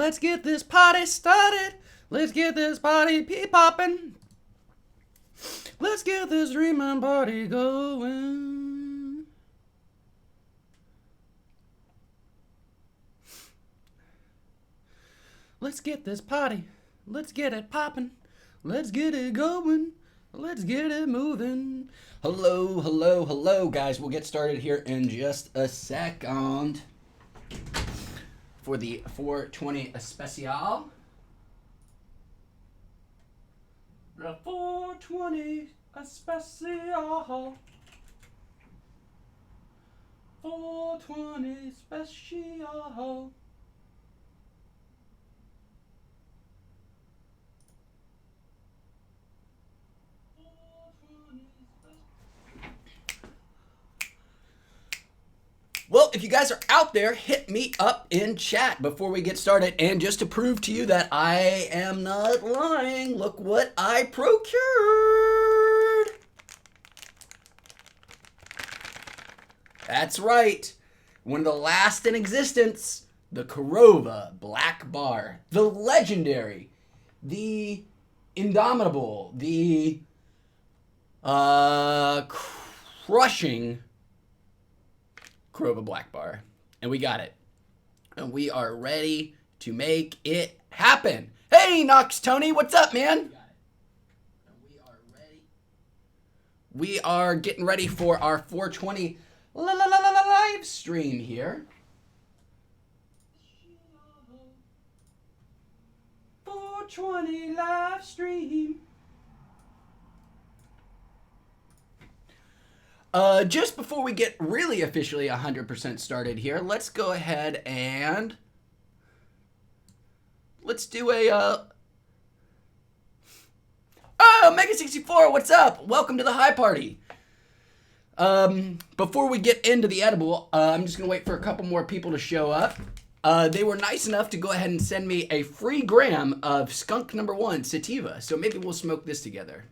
Let's get this party started. Let's get this party poppin'. Let's get this dreamin' party going. Let's get this party. Let's get it poppin'. Let's get it going. Let's get it moving. Hello, hello, hello, guys. We'll get started here in just a second for the 420 Especial. The 420 Especial. 420 Special. Well, if you guys are out there, hit me up in chat before we get started. And just to prove to you that I am not lying, look what I procured. That's right. One of the last in existence, the Korova Black Bar. The legendary, the indomitable, the crushing Korova Black Bar. And we got it. And we are ready to make it happen. Hey, Knox Tony, what's up, man? We got it. And we are ready. We are getting ready for our 420 live stream here. 420 live stream. Just before we get really officially 100% started here, let's go ahead and let's do a, oh, Mega64, what's up? Welcome to the high party. Before we get into the edible, I'm just going to wait for a couple more people to show up. They were nice enough to go ahead and send me a free gram of Skunk No. 1 sativa, so maybe we'll smoke this together.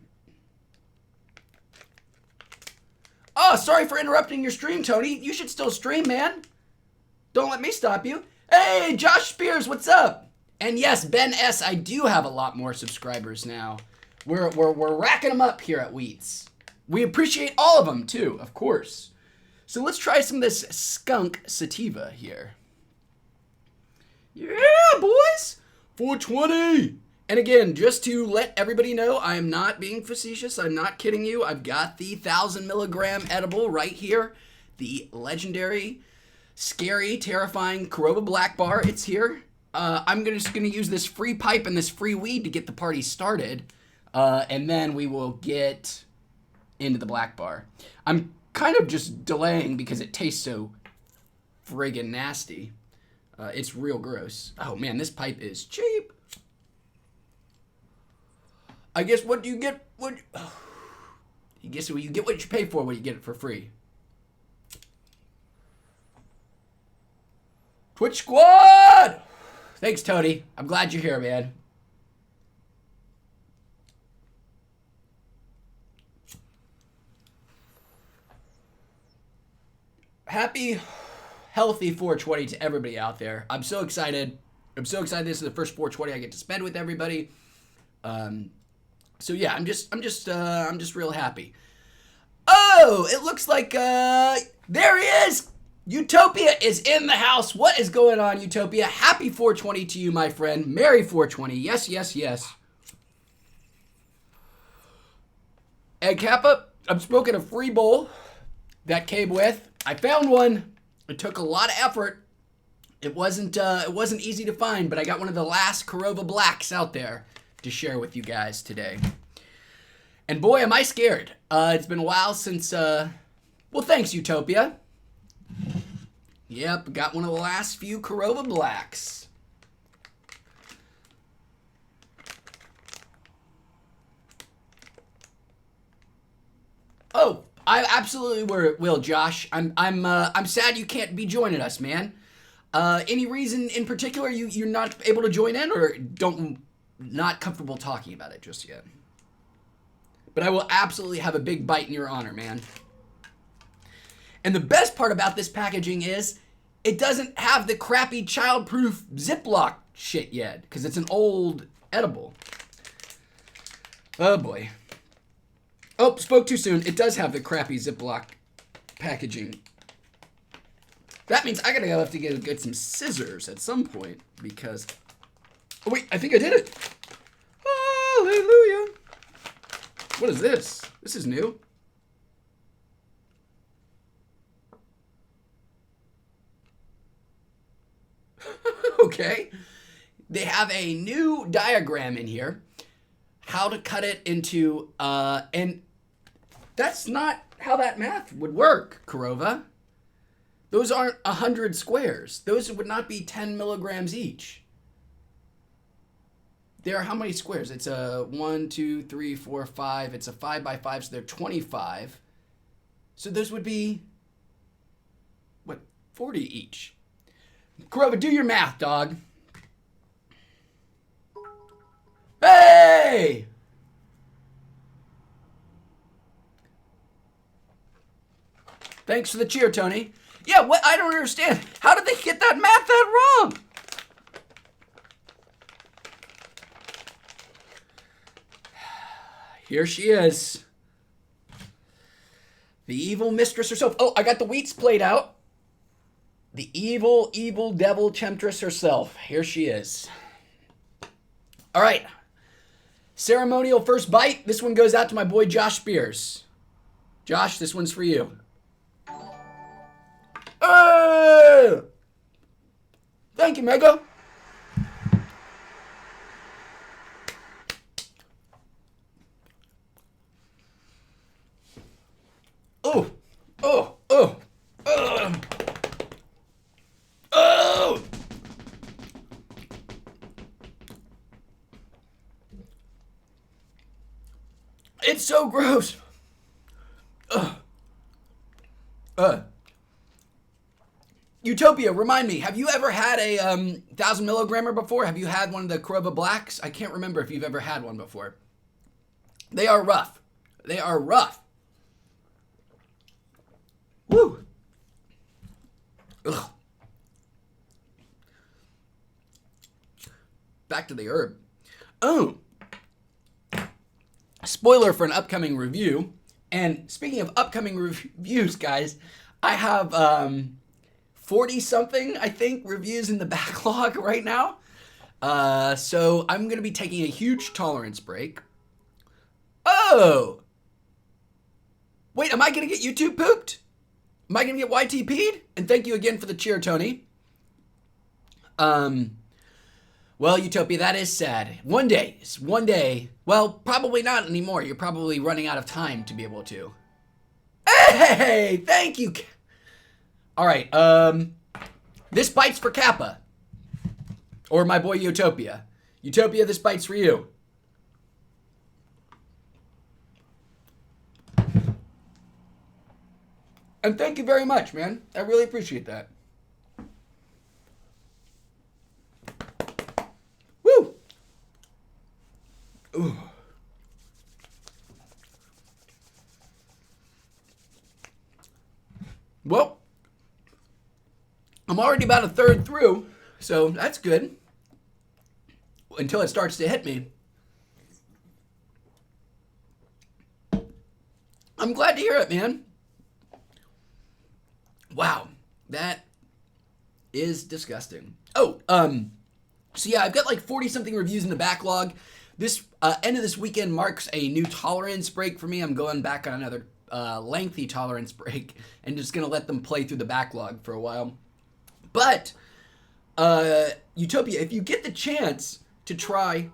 Oh, sorry for interrupting your stream, Tony. You should still stream, man. Don't let me stop you. Hey, Josh Spears, what's up? And yes, Ben S., I do have a lot more subscribers now. We're racking them up here at Weeats. We appreciate all of them, too, of course. So let's try some of this skunk sativa here. Yeah, boys! 420! And again, just to let everybody know, I am not being facetious. I'm not kidding you. I've got the 1,000 milligram edible right here. The legendary, scary, terrifying Korova Black Bar. It's here. I'm just going to use this free pipe and this free weed to get the party started. And then we will get into the Black Bar. I'm kind of just delaying because it tastes so friggin' nasty. It's real gross. Oh man, this pipe is cheap. I guess what do you get? What you guess you get what you pay for when you get it for free. Twitch Squad! Thanks, Tony. I'm glad you're here, man. Happy, healthy 420 to everybody out there. I'm so excited. I'm so excited. This is the first 420 I get to spend with everybody. So yeah, I'm just real happy. Oh, it looks like, there he is! Utopia is in the house. What is going on, Utopia? Happy 420 to you, my friend. Merry 420. Yes, yes, yes. And Kappa, I'm smoking a free bowl that came with. I found one. It took a lot of effort. It wasn't easy to find, but I got one of the last Korova Blacks out there to share with you guys today. And boy, am I scared. It's been a while since, well, thanks, Utopia. Yep, got one of the last few Korova Blacks. Oh, I absolutely will, Josh. I'm sad you can't be joining us, man. Any reason in particular you're not able to join in, or not comfortable talking about it just yet? But I will absolutely have a big bite in your honor, man. And the best part about this packaging is it doesn't have the crappy childproof Ziploc shit yet because it's an old edible. Oh boy. Oh, spoke too soon. It does have the crappy Ziploc packaging. That means I gotta have to get some scissors at some point because... Oh wait, I think I did it. Hallelujah. What is this? This is new. Okay. They have a new diagram in here. How to cut it into, and that's not how that math would work, Korova. Those aren't 100 squares. Those would not be 10 milligrams each. There are how many squares? It's a 1, 2, 3, 4, 5. It's a 5 by 5, so they're 25. So those would be, what, 40 each. Korova, do your math, dog. Hey! Thanks for the cheer, Tony. Yeah, what? I don't understand. How did they get that math that wrong? Here she is. The evil mistress herself. Oh, I got the Weeats played out. The evil, evil devil temptress herself. Here she is. All right. Ceremonial first bite. This one goes out to my boy Josh Spears. Josh, this one's for you. Thank you, Mega. Oh, oh, oh, oh, oh. It's so gross. Utopia, remind me, have you ever had a 1,000 milligrammer before? Have you had one of the Korova Blacks? I can't remember if you've ever had one before. They are rough. They are rough. Woo. Ugh. Back to the herb. Oh. Spoiler for an upcoming review. And speaking of upcoming reviews, guys, I have 40-something, I think, reviews in the backlog right now. So I'm going to be taking a huge tolerance break. Oh! Wait, am I going to get YouTube pooped? Am I going to get YTP'd? And thank you again for the cheer, Tony. Well, Utopia, that is sad. One day, well, probably not anymore. You're probably running out of time to be able to. Hey, thank you. All right, this bite's for Kappa. Or my boy Utopia. Utopia, this bite's for you. And thank you very much, man. I really appreciate that. Woo! Ooh. Well, I'm already about a third through, so that's good. Until it starts to hit me. I'm glad to hear it, man. Wow, that is disgusting. Oh, so yeah, I've got like 40-something reviews in the backlog. This end of this weekend marks a new tolerance break for me. I'm going back on another lengthy tolerance break and just going to let them play through the backlog for a while. But, Utopia, if you get the chance to try...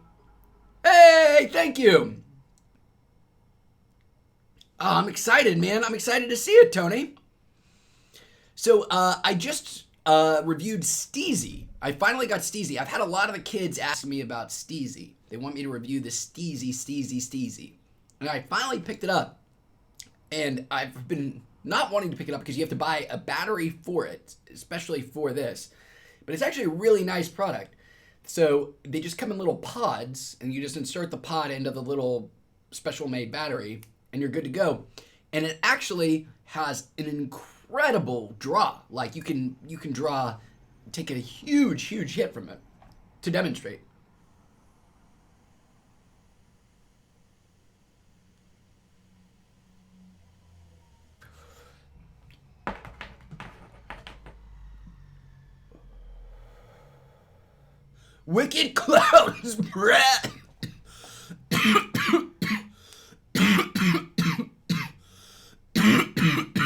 Hey, thank you! Oh, I'm excited, man. I'm excited to see it, Tony. So, I just reviewed Steezy. I finally got Steezy. I've had a lot of the kids ask me about Steezy. They want me to review the Steezy. And I finally picked it up. And I've been not wanting to pick it up because you have to buy a battery for it, especially for this. But it's actually a really nice product. So, they just come in little pods, and you just insert the pod into the little special-made battery, and you're good to go. And it actually has an incredible draw. Like you can draw, take a huge hit from it to demonstrate. Wicked clouds breath.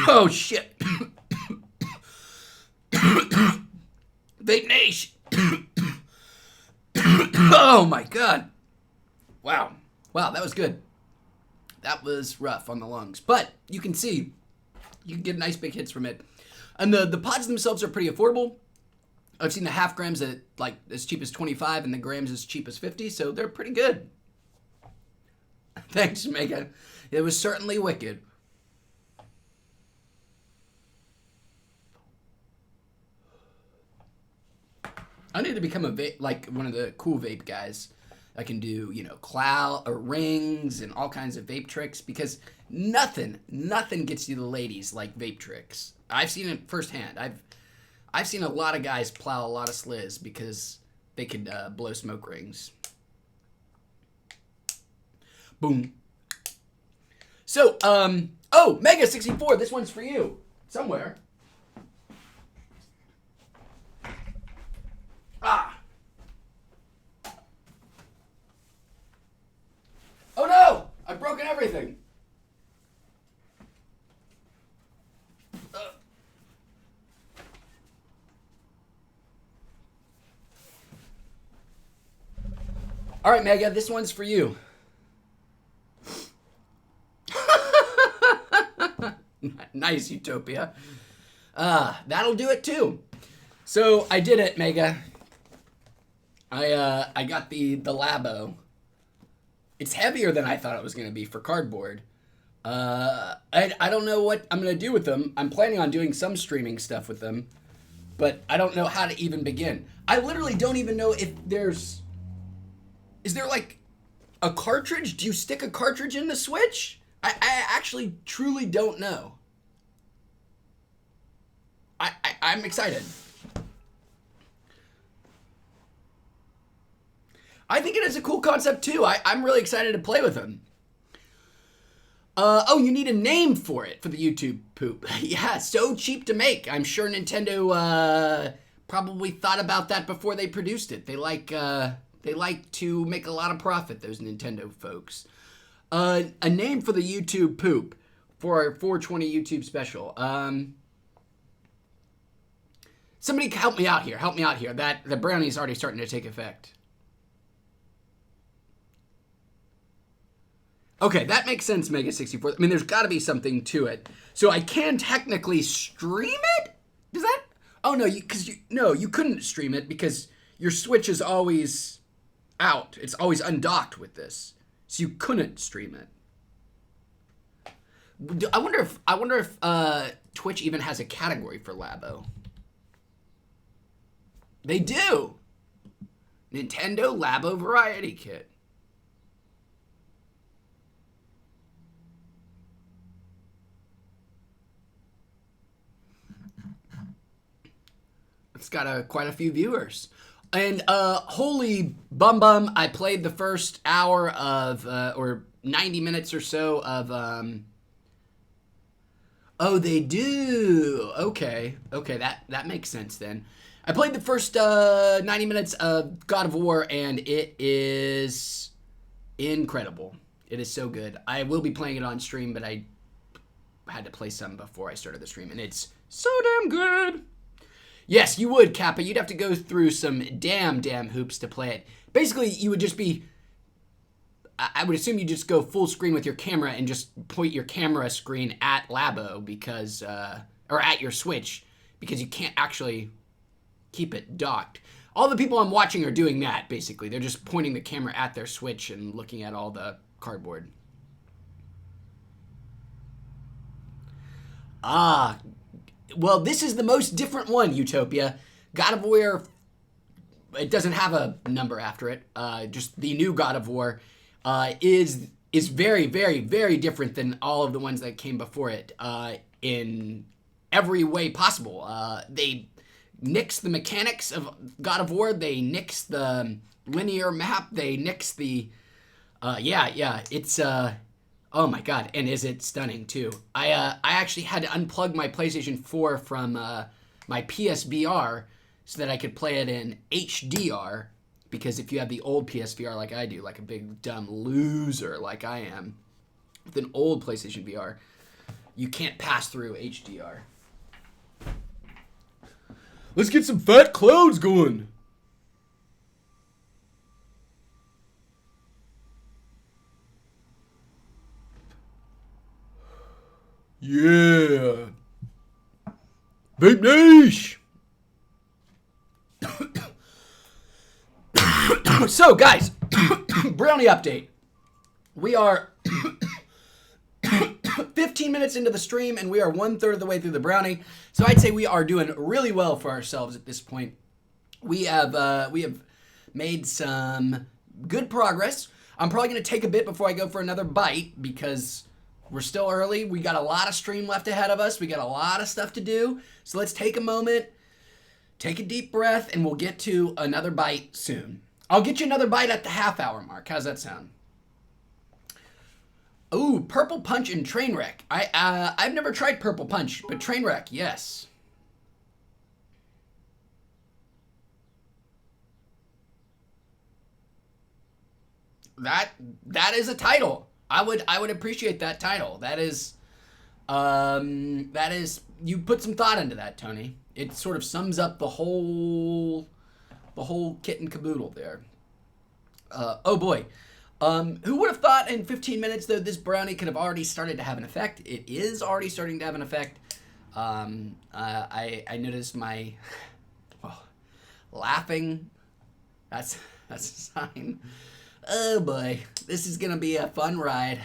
Oh shit. Vape Nation. Oh my god. Wow. Wow, that was good. That was rough on the lungs. But you can see, you can get nice big hits from it. And the pods themselves are pretty affordable. I've seen the half grams at like as cheap as 25 and the grams as cheap as 50, so they're pretty good. Thanks, Megan. It was certainly wicked. I need to become a vape, like one of the cool vape guys. I can do, you know, cloud or rings and all kinds of vape tricks because nothing gets you the ladies like vape tricks. I've seen it firsthand. I've seen a lot of guys plow a lot of sliz because they could blow smoke rings. Boom. So, oh, Mega 64, this one's for you. Somewhere. Ah. Oh no! I've broken everything. All right, Mega, this one's for you. Nice, Utopia. That'll do it too. So I did it, Mega. I got the Labo. It's heavier than I thought it was going to be for cardboard. I don't know what I'm going to do with them. I'm planning on doing some streaming stuff with them, but I don't know how to even begin. I literally don't even know if there's... Is there like a cartridge? Do you stick a cartridge in the Switch? I actually truly don't know. I'm excited. I think it is a cool concept too. I'm really excited to play with them. Oh, you need a name for it, for the YouTube poop. Yeah, so cheap to make. I'm sure Nintendo probably thought about that before they produced it. They like to make a lot of profit, those Nintendo folks. A name for the YouTube poop for our 420 YouTube special. Somebody help me out here. Help me out here. That the brownie's already starting to take effect. Okay, that makes sense, Mega 64. I mean, there's got to be something to it. So I can technically stream it? Does that? Oh no, you couldn't stream it because your Switch is always out. It's always undocked with this, so you couldn't stream it. I wonder if Twitch even has a category for Labo. They do. Nintendo Labo Variety Kit. It's got quite a few viewers. And holy bum, I played the first hour of, or 90 minutes or so of, oh, they do. Okay, that makes sense then. I played the first 90 minutes of God of War, and it is incredible. It is so good. I will be playing it on stream, but I had to play some before I started the stream, and it's so damn good. Yes, you would, Kappa. You'd have to go through some damn hoops to play it. Basically, you would just be... I would assume you just go full screen with your camera and just point your camera screen at Labo because... or at your Switch, because you can't actually keep it docked. All the people I'm watching are doing that, basically. They're just pointing the camera at their Switch and looking at all the cardboard. Ah... Well, this is the most different one, Utopia. God of War, it doesn't have a number after it. Just the new God of War is very, very, very different than all of the ones that came before it in every way possible. They nix the mechanics of God of War. They nix the linear map. They nix the, it's, oh my God. And is it stunning too? I actually had to unplug my PlayStation 4 from my PSVR so that I could play it in HDR, because if you have the old PSVR like I do, like a big dumb loser like I am, with an old PlayStation VR, you can't pass through HDR. Let's get some fat clouds going. Yeah. Vape niche. So, guys, brownie update. We are 15 minutes into the stream, and we are 1/3 of the way through the brownie. So I'd say we are doing really well for ourselves at this point. We have made some good progress. I'm probably going to take a bit before I go for another bite, because we're still early. We got a lot of stream left ahead of us. We got a lot of stuff to do. So let's take a moment, take a deep breath, and we'll get to another bite soon. I'll get you another bite at the half-hour mark. How's that sound? Ooh, Purple Punch and Trainwreck. I've never tried Purple Punch, but Trainwreck, yes. That is a title. I would appreciate that title. That is you put some thought into that, Tony. It sort of sums up the whole kit and caboodle there. Oh boy. Who would have thought in 15 minutes, though, this brownie could have already started to have an effect? It is already starting to have an effect. I noticed my laughing. That's a sign. Oh boy, this is gonna be a fun ride.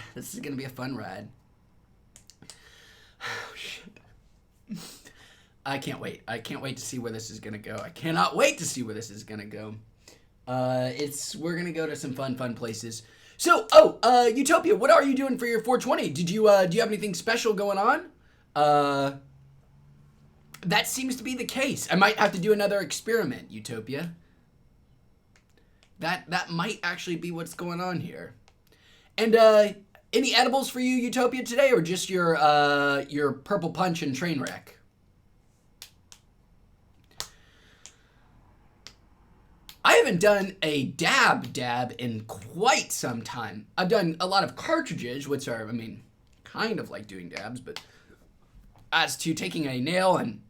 Oh shit. I can't wait. I can't wait to see where this is gonna go. I cannot wait to see where this is gonna go. We're gonna go to some fun places. So, Utopia, what are you doing for your 420? Do you have anything special going on? That seems to be the case. I might have to do another experiment, Utopia. That might actually be what's going on here. And any edibles for you, Utopia, today, or just your Purple Punch and Trainwreck? I haven't done a dab in quite some time. I've done a lot of cartridges, which are, kind of like doing dabs, but as to taking a nail and...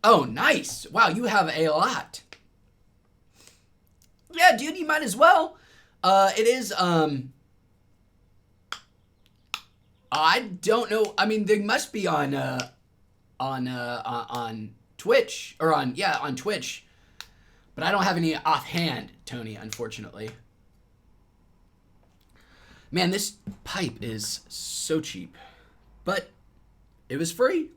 Oh, nice. Wow, you have a lot. Yeah, dude, you might as well. It is, I don't know. They must be on Twitch, or on Twitch. But I don't have any offhand, Tony, unfortunately. Man, this pipe is so cheap. But it was free.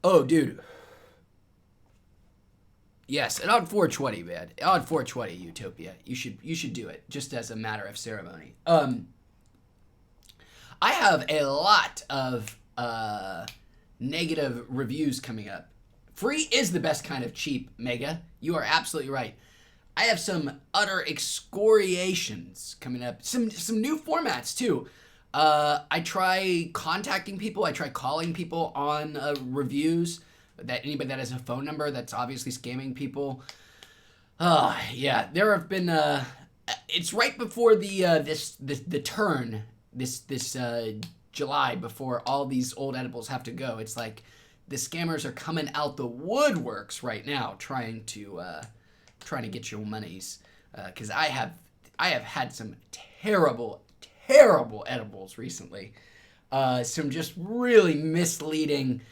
Oh, dude. Yes, and on 420, man. On 420, Utopia. You should do it, just as a matter of ceremony. I have a lot of negative reviews coming up. Free is the best kind of cheap, Mega. You are absolutely right. I have some utter excoriations coming up. Some new formats, too. I try contacting people. I try calling people on reviews. That anybody that has a phone number that's obviously scamming people. Yeah, there have been. It's right before the turn this July, before all these old edibles have to go. It's like the scammers are coming out the woodworks right now, trying to get your monies. Because I have had some terrible edibles recently. Some just really misleading,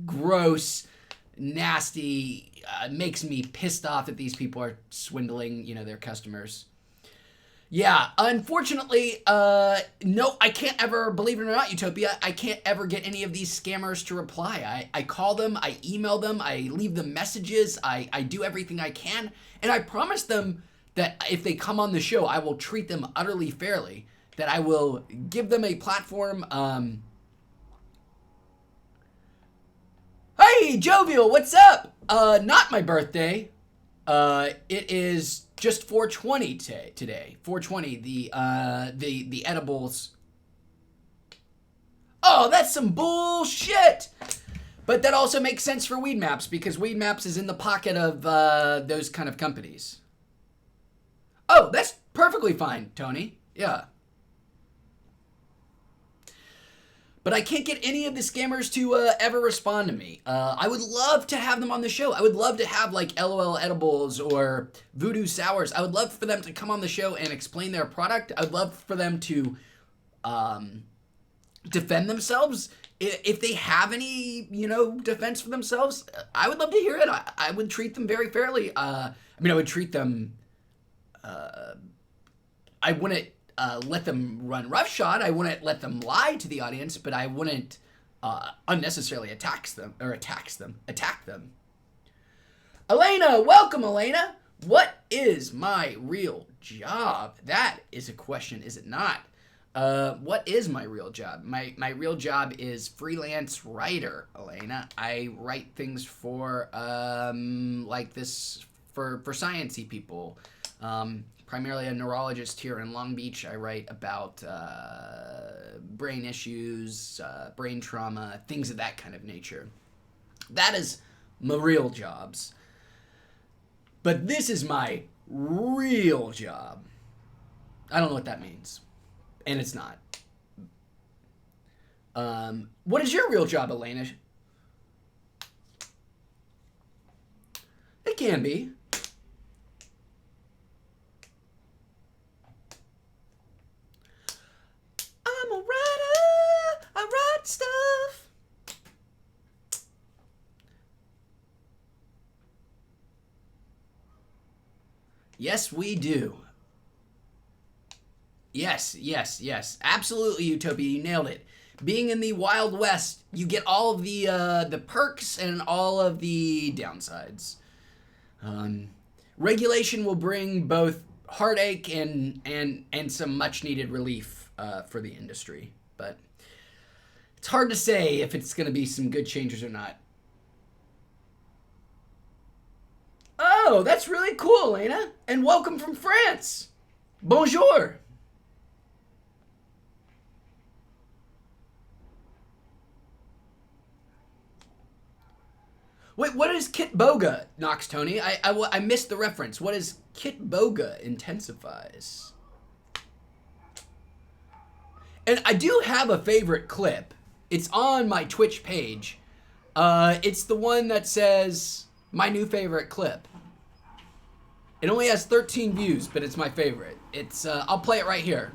gross, nasty, makes me pissed off that these people are swindling, their customers. Yeah, unfortunately, no, I can't ever, believe it or not, Utopia, I can't ever get any of these scammers to reply. I call them, I email them, I leave them messages, I do everything I can, and I promise them that if they come on the show, I will treat them utterly fairly, that I will give them a platform. Hey, Jovial, what's up? Not my birthday. It is just 420 today. 420, the edibles. Oh, that's some bullshit. But that also makes sense for Weed Maps, because Weed Maps is in the pocket of those kind of companies. Oh, that's perfectly fine, Tony. Yeah. But I can't get any of the scammers to ever respond to me. I would love to have them on the show. I would love to have like LOL Edibles or Voodoo Sours. I would love for them to come on the show and explain their product. I would love for them to defend themselves. If they have any, defense for themselves, I would love to hear it. I would treat them very fairly. I would treat them... I wouldn't let them run roughshod. I wouldn't let them lie to the audience, but I wouldn't unnecessarily attack them. Elena, welcome, Elena. What is my real job? That is a question, is it not? What is my real job? My real job is freelance writer, Elena. I write things for like this for sciencey people. Primarily a neurologist here in Long Beach. I write about brain issues, brain trauma, things of that kind of nature. That is my real jobs. But this is my real job. I don't know what that means. And it's not. What is your real job, Elena? It can be. I'm a writer. I write stuff. Yes, we do. Yes. Absolutely, Utopia. You nailed it. Being in the Wild West, you get all of the perks and all of the downsides. Regulation will bring both heartache and some much needed relief for the industry, but it's hard to say if it's going to be some good changes or not. Oh, that's really cool, Elena, and welcome from France. Bonjour. Wait, what is Kit Boga, Nox Tony? I missed the reference. What is Kit Boga intensifies? And I do have a favorite clip. It's on my Twitch page. It's the one that says, my new favorite clip. It only has 13 views, but it's my favorite. It's, I'll play it right here.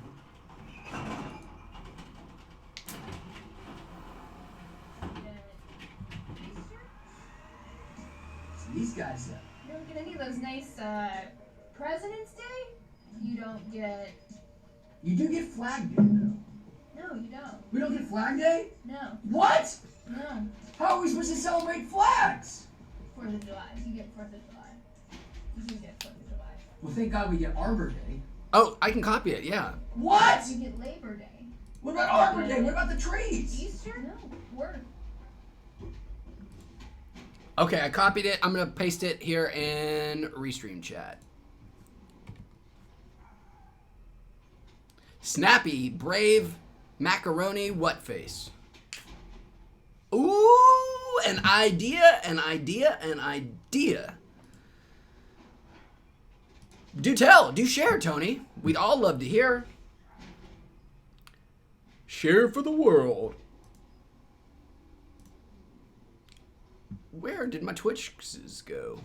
These guys, you don't get any of those nice President's Day. You don't get. You do get Flag Day, though. No, you don't. We don't get Flag Day? No. What? No. How are we supposed to celebrate flags? 4th of July. You get 4th of July. You do get 4th of July. Well, thank God we get Arbor Day. Oh, I can copy it, yeah. What? You get Labor Day. What about Arbor Day? What about the trees? Easter? No. Word. Okay, I copied it. I'm going to paste it here in Restream chat. Snappy, brave, macaroni, what face? Ooh, an idea. Do tell, do share, Tony. We'd all love to hear. Share for the world. Where did my Twitches go?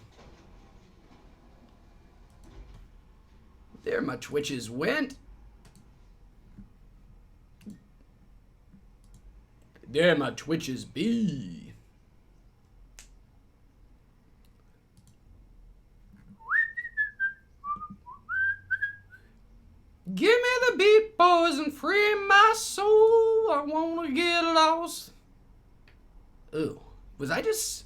There my Twitches went. There my Twitches be. Give me the beat, boys, and free my soul. I wanna get lost. Ooh, was I just...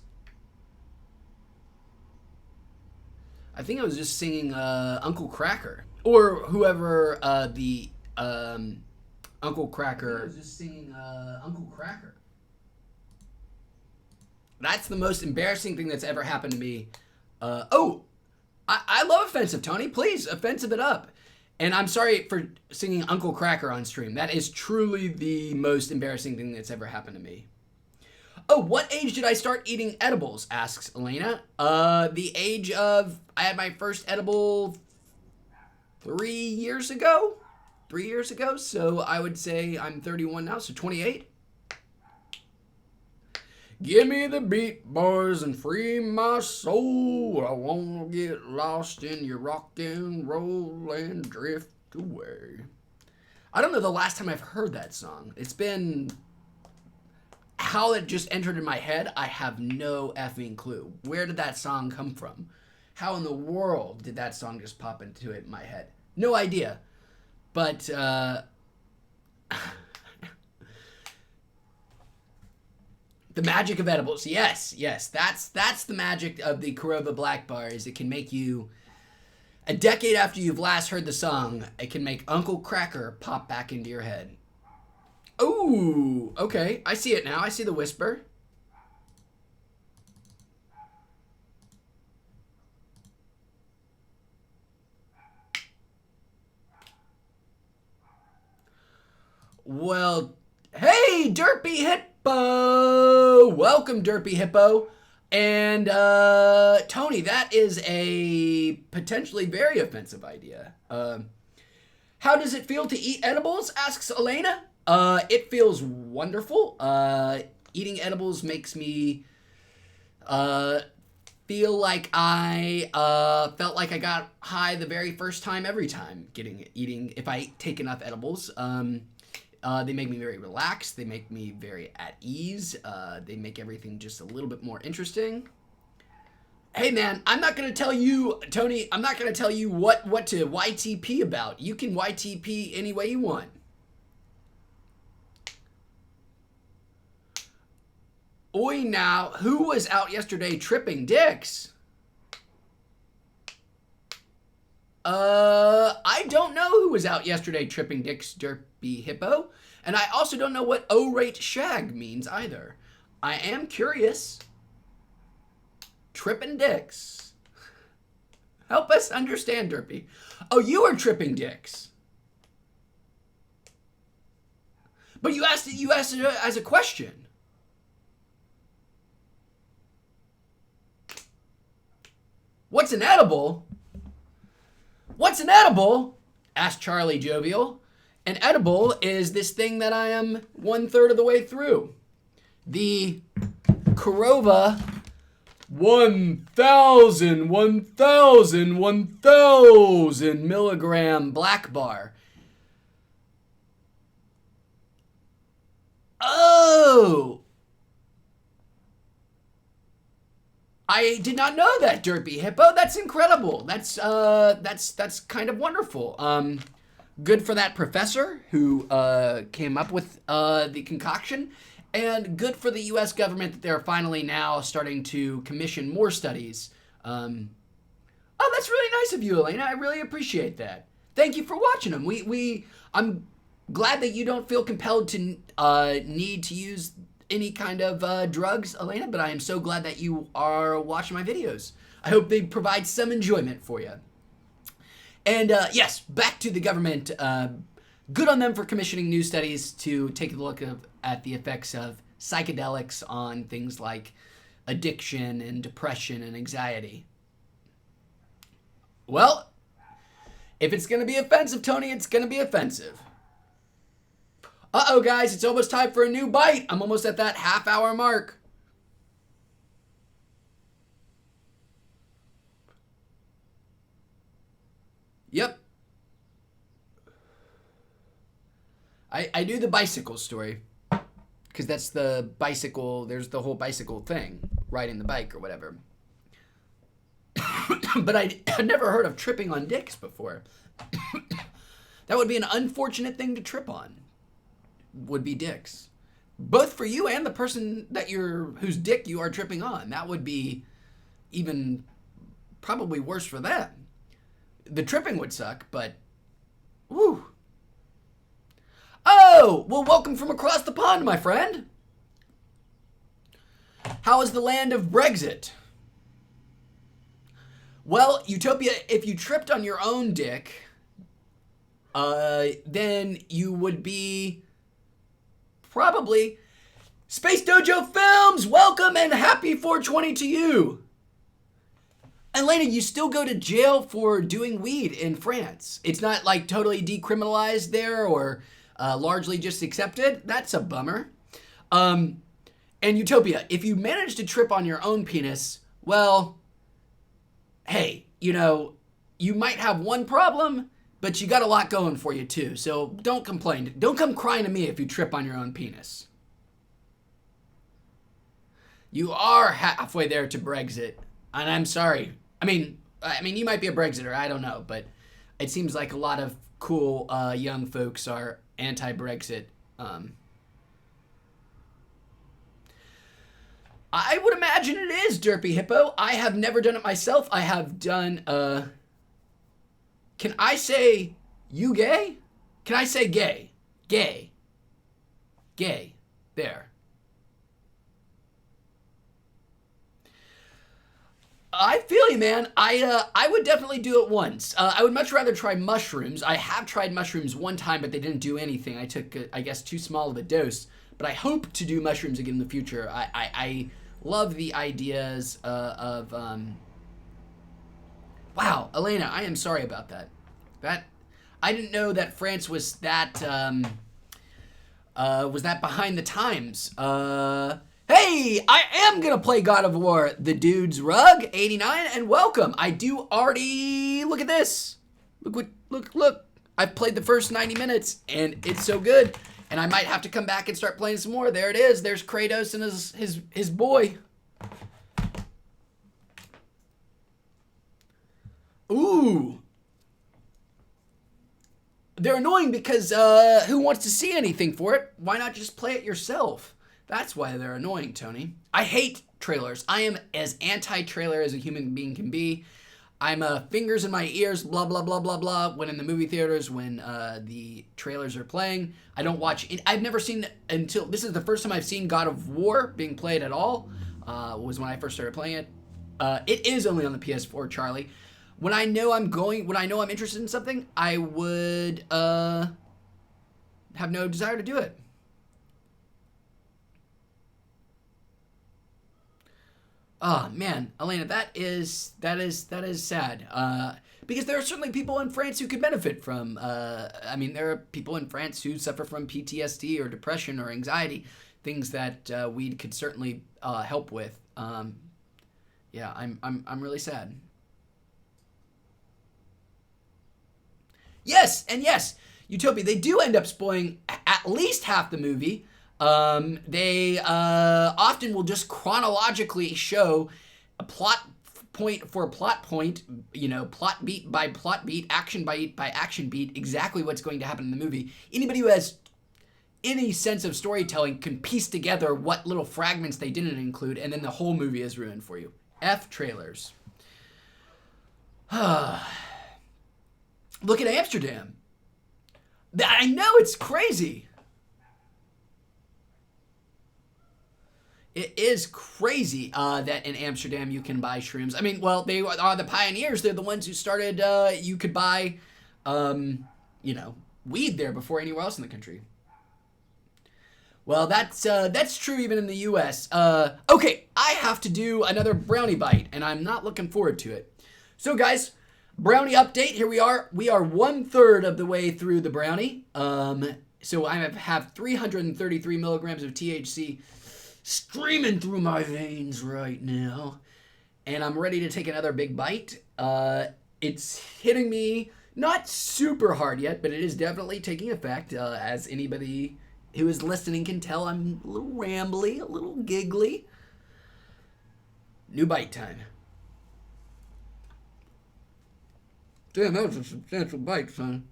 I think I was just singing Uncle Cracker. Or whoever the Uncle Cracker. I was just singing Uncle Cracker. That's the most embarrassing thing that's ever happened to me. I love offensive, Tony. Please, offensive it up. And I'm sorry for singing Uncle Cracker on stream. That is truly the most embarrassing thing that's ever happened to me. Oh, what age did I start eating edibles? Asks Elena. The age of, I had my first edible 3 years ago. 3 years ago. So I would say I'm 31 now, so 28. Give me the beat, boys, and free my soul. I wanna get lost in your rock and roll and drift away. I don't know the last time I've heard that song. It's been... How it just entered in my head, I have no effing clue. Where did that song come from? How in the world did that song just pop into it in my head? No idea. But, the magic of edibles. Yes. That's the magic of the Korova Black Bar, is it can make you, a decade after you've last heard the song, it can make Uncle Cracker pop back into your head. Ooh, okay. I see it now. I see the whisper. Well, hey, Derpy Hippo! Welcome, Derpy Hippo. And, Tony, that is a potentially very offensive idea. How does it feel to eat edibles? Asks Elena. It feels wonderful. Eating edibles makes me, feel like I, felt like I got high the very first time every time eating, if I take enough edibles. They make me very relaxed. They make me very at ease. They make everything just a little bit more interesting. Hey man, I'm not going to tell you, Tony, I'm not going to tell you what to YTP about. You can YTP any way you want. Oi now, who was out yesterday tripping dicks? I don't know who was out yesterday tripping dicks, Derpy Hippo. And I also don't know what O-rate shag means either. I am curious. Tripping dicks. Help us understand, Derpy. Oh, you are tripping dicks. But you asked it as a question. What's an edible? What's an edible? Asked Charlie Jovial. An edible is this thing that I am 1/3 of the way through. The Korova 1,000 milligram black bar. Oh! I did not know that, Derpy Hippo. That's incredible. That's kind of wonderful. Good for that professor who came up with the concoction, and good for the U.S. government that they're finally now starting to commission more studies. Oh, that's really nice of you, Elena. I really appreciate that. Thank you for watching them. I'm glad that you don't feel compelled to need to use any kind of drugs, Elena, but I am so glad that you are watching my videos. I hope they provide some enjoyment for you. And yes, back to the government. Good on them for commissioning new studies to take a look at the effects of psychedelics on things like addiction and depression and anxiety. Well, if it's going to be offensive, Tony, it's going to be offensive. Uh-oh, guys, it's almost time for a new bite. I'm almost at that half-hour mark. Yep. I do the bicycle story. Because that's the bicycle, there's the whole bicycle thing. Riding the bike or whatever. But I'd never heard of tripping on dicks before. That would be an unfortunate thing to trip on. Would be dicks. Both for you and the person that whose dick you are tripping on. That would be even probably worse for them. The tripping would suck, but woo. Oh, well, welcome from across the pond, my friend. How is the land of Brexit? Well, Utopia, if you tripped on your own dick, then you would be probably... Space Dojo Films, welcome and happy 420 to you. Elena, you still go to jail for doing weed in France. It's not like totally decriminalized there or largely just accepted. That's a bummer. And Utopia, if you manage to trip on your own penis, well, hey, you know, you might have one problem, but you got a lot going for you too. So don't complain. Don't come crying to me if you trip on your own penis. You are halfway there to Brexit, and I'm sorry. I mean, you might be a Brexiter, I don't know, but it seems like a lot of cool young folks are anti-Brexit. I would imagine it is, Derpy Hippo. I have never done it myself. I have done, can I say you gay? Can I say gay? Gay. Gay. There. I feel you, man. I would definitely do it once. I would much rather try mushrooms. I have tried mushrooms one time, but they didn't do anything. I took, I guess, too small of a dose. But I hope to do mushrooms again in the future. I love the ideas of... Wow, Elena, I am sorry about that. I didn't know that France was that behind the times. Hey, I am gonna play God of War, the dude's rug, 89, and welcome. I do already, look at this. Look. I've played the first 90 minutes, and it's so good. And I might have to come back and start playing some more. There it is. There's Kratos and his boy. Ooh. They're annoying because who wants to see anything for it? Why not just play it yourself? That's why they're annoying, Tony. I hate trailers. I am as anti-trailer as a human being can be. I'm fingers in my ears, blah, blah, blah, blah, blah, when in the movie theaters, when the trailers are playing. I don't watch it. I've never seen, until, this is the first time I've seen God of War being played at all, was when I first started playing it. It is only on the PS4, Charlie. When I know I'm interested in something, I would have no desire to do it. Oh man, Elena, that is sad. Because there are certainly people in France who could benefit from. There are people in France who suffer from PTSD or depression or anxiety, things that weed could certainly help with. Yeah, I'm really sad. Yes, Utopia. They do end up spoiling at least half the movie. They often will just chronologically show a plot point for a plot point, plot beat by plot beat, action by action beat, exactly what's going to happen in the movie. Anybody who has any sense of storytelling can piece together what little fragments they didn't include, and then the whole movie is ruined for you. F trailers. Look at Amsterdam. I know, it's crazy. It is crazy that in Amsterdam you can buy shrooms. I mean, well, they are the pioneers. They're the ones who started, you could buy, weed there before anywhere else in the country. Well, that's true even in the U.S. Okay, I have to do another brownie bite, and I'm not looking forward to it. So, guys, brownie update. Here we are. We are 1/3 of the way through the brownie. So I have 333 milligrams of THC streaming through my veins right now, and I'm ready to take another big bite. It's hitting me not super hard yet, but it is definitely taking effect. As anybody who is listening can tell, I'm a little rambly, a little giggly. New bite time. Damn, that was a substantial bite, son.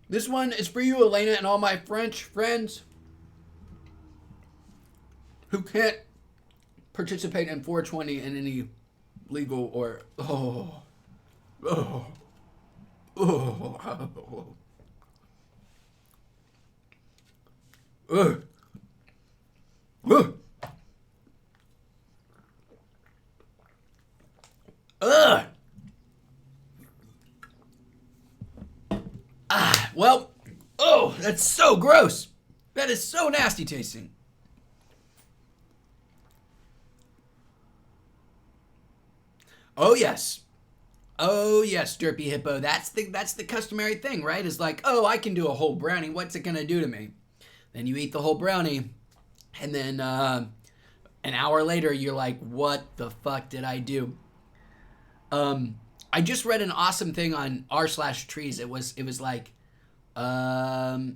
This one is for you, Elena, and all my French friends. who can't participate in 420 in any legal or well, that's so gross. That is so nasty tasting. Oh yes, Derpy Hippo. That's the customary thing, right? Is like, oh, I can do a whole brownie. What's it gonna do to me? Then you eat the whole brownie, and then an hour later, you're like, what the fuck did I do? I just read an awesome thing on r/trees. It was like, I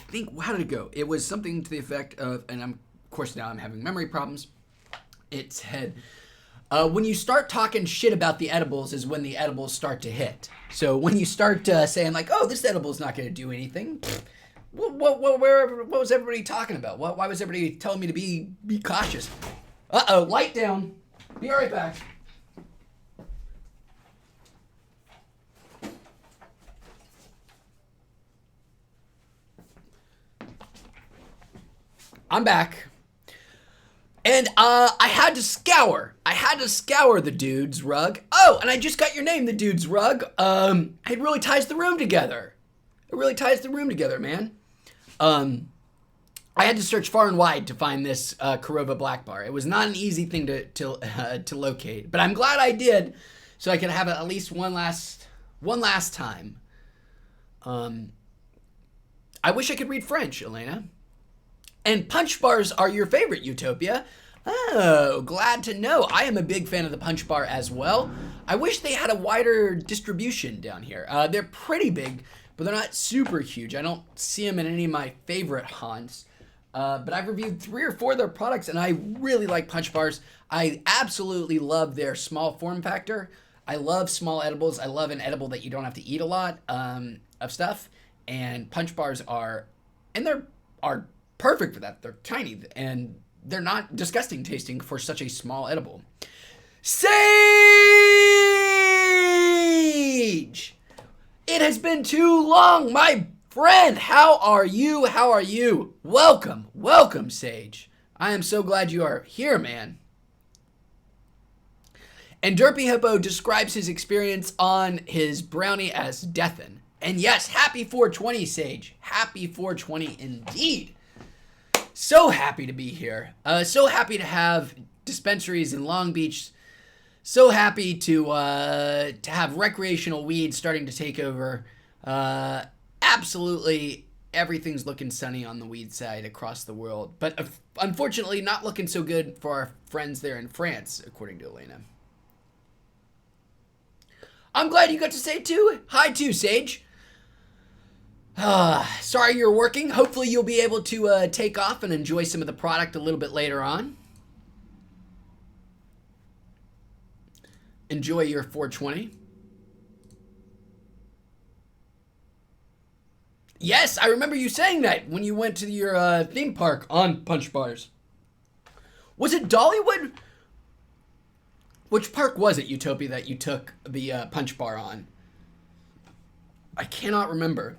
think, how did it go? It was something to the effect of, and of course now I'm having memory problems. It said, when you start talking shit about the edibles is when the edibles start to hit. So when you start saying like, oh, this edible is not going to do anything, what was everybody talking about? Why was everybody telling me to be cautious? Uh-oh, light down. Be right back. I'm back. And I had to scour the dude's rug. Oh, and I just got your name, the dude's rug. It really ties the room together. It really ties the room together, man. I had to search far and wide to find this Korova Black Bar. It was not an easy thing to locate, but I'm glad I did, so I could have it at least one last time. I wish I could read French, Elena. And punch bars are your favorite, Utopia. Oh, glad to know. I am a big fan of the punch bar as well. I wish they had a wider distribution down here. They're pretty big, but they're not super huge. I don't see them in any of my favorite haunts. But I've reviewed 3 or 4 of their products, and I really like punch bars. I absolutely love their small form factor. I love small edibles. I love an edible that you don't have to eat a lot of stuff. And punch bars are perfect for that. They're tiny, and they're not disgusting tasting for such a small edible. Sage! It has been too long, my friend. How are you? How are you? Welcome, Sage. I am so glad you are here, man. And Derpy Hippo describes his experience on his brownie as deathin'. And yes, happy 420, Sage. Happy 420 indeed. So happy to be here. So happy to have dispensaries in Long Beach. So happy to have recreational weed starting to take over. Absolutely everything's looking sunny on the weed side across the world. But unfortunately not looking so good for our friends there in France, according to Elena. I'm glad you got to say hi too, Sage. Sorry you're working. Hopefully you'll be able to take off and enjoy some of the product a little bit later on. Enjoy your 420. Yes, I remember you saying that when you went to your theme park on punch bars. Was it Dollywood? Which park was it, Utopia, that you took the punch bar on? I cannot remember.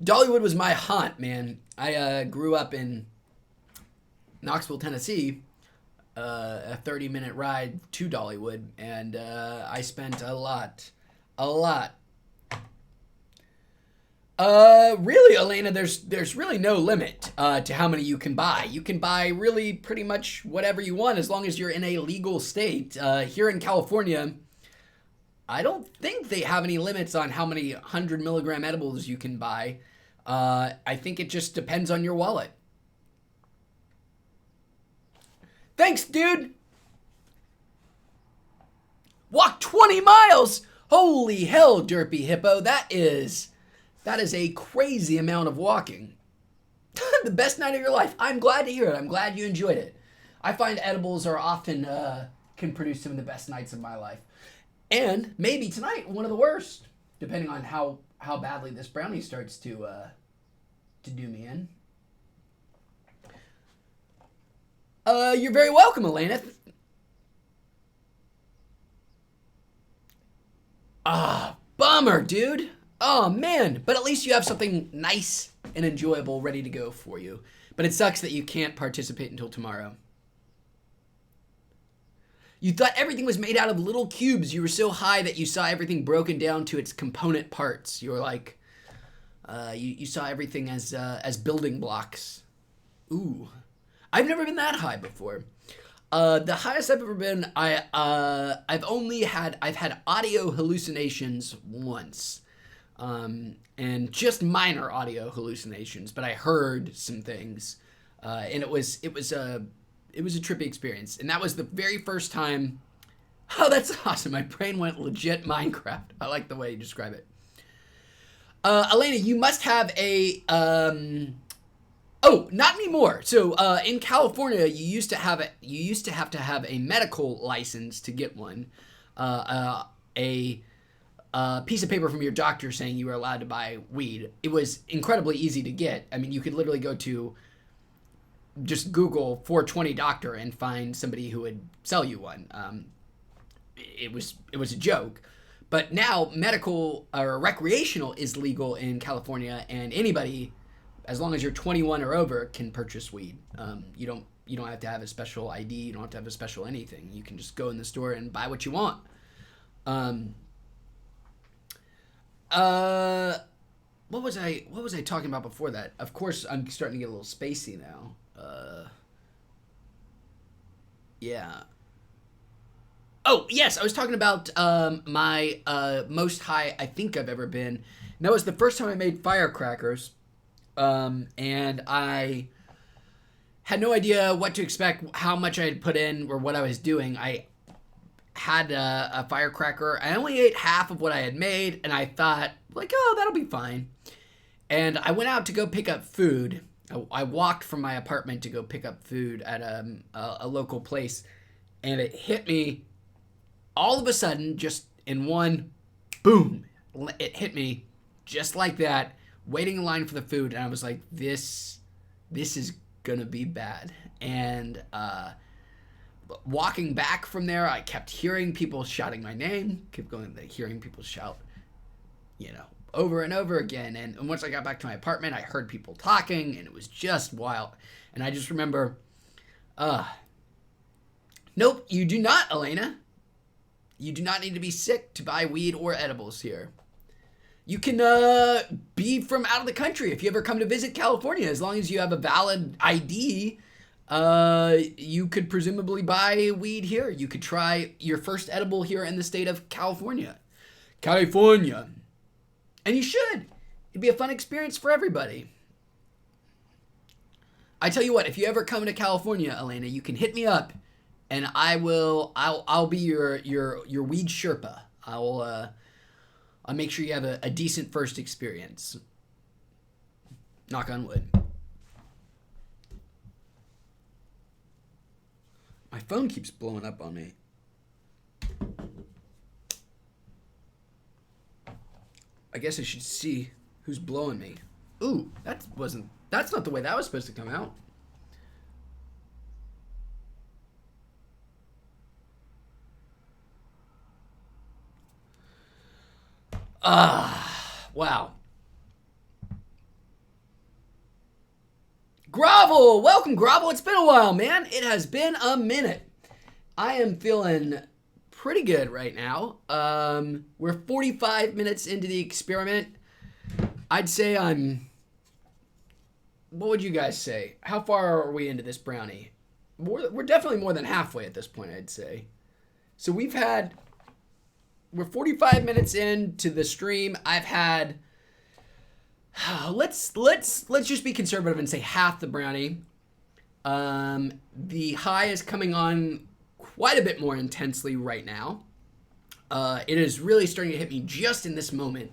Dollywood was my haunt, man. I grew up in Knoxville, Tennessee, a 30-minute ride to Dollywood, and I spent a lot. Really, Elena, there's really no limit to how many you can buy. You can buy really pretty much whatever you want as long as you're in a legal state. Here in California, I don't think they have any limits on how many 100 milligram edibles you can buy. I think it just depends on your wallet. Thanks, dude. Walk 20 miles. Holy hell, Derpy Hippo. That is a crazy amount of walking. The best night of your life. I'm glad to hear it. I'm glad you enjoyed it. I find edibles are often can produce some of the best nights of my life. And maybe tonight, one of the worst. depending on how badly this brownie starts to do me in. You're very welcome, Elena. Bummer, dude. Oh, man. But at least you have something nice and enjoyable ready to go for you. But it sucks that you can't participate until tomorrow. You thought everything was made out of little cubes. You were so high that you saw everything broken down to its component parts. You were like, you saw everything as building blocks. Ooh. I've never been that high before. The highest I've ever been, I've had audio hallucinations once, and just minor audio hallucinations, but I heard some things, and it was a trippy experience, and that was the very first time. Oh, that's awesome! My brain went legit Minecraft. I like the way you describe it. Elena, you must have a Oh, not anymore. So in California, you used to have to have a medical license to get one, a piece of paper from your doctor saying you were allowed to buy weed. It was incredibly easy to get. I mean, you could literally go to just Google 420 doctor and find somebody who would sell you one. It was a joke. But now medical or recreational is legal in California, and anybody, as long as you're 21 or over, can purchase weed. You don't have to have a special ID. You don't have to have a special anything. You can just go in the store and buy what you want. What was I talking about before that? Of course, I'm starting to get a little spacey now. Yeah. Oh, yes, I was talking about my most high I think I've ever been. And that was the first time I made firecrackers. And I had no idea what to expect, how much I had put in, or what I was doing. I had a firecracker. I only ate half of what I had made, and I thought, like, oh, that'll be fine. And I went out to go pick up food. I walked from my apartment to go pick up food at a local place, and it hit me all of a sudden, just in one boom. It hit me just like that, waiting in line for the food, and I was like, this is gonna be bad. And walking back from there, I kept hearing people shouting my name, kept going, hearing people shout, over and over again. And once I got back to my apartment, I heard people talking, and it was just wild. And I just remember, nope, you do not, Elena. You do not need to be sick to buy weed or edibles here. You can be from out of the country if you ever come to visit California. As long as you have a valid ID, you could presumably buy weed here. You could try your first edible here in the state of California. California. And you should. It'd be a fun experience for everybody. I tell you what, if you ever come to California, Elena, you can hit me up, and I'll be your weed Sherpa. I'll make sure you have a decent first experience. Knock on wood. My phone keeps blowing up on me. I guess I should see who's blowing me. Ooh, that's not the way that was supposed to come out. Wow. Grovel! Welcome, Grovel. It's been a while, man. It has been a minute. I am feeling pretty good right now. We're 45 minutes into the experiment. I'd say what would you guys say? How far are we into this brownie? We're definitely more than halfway at this point, I'd say. So we're 45 minutes into the stream. I've had, let's just be conservative and say half the brownie. The high is coming on quite a bit more intensely right now. It is really starting to hit me just in this moment.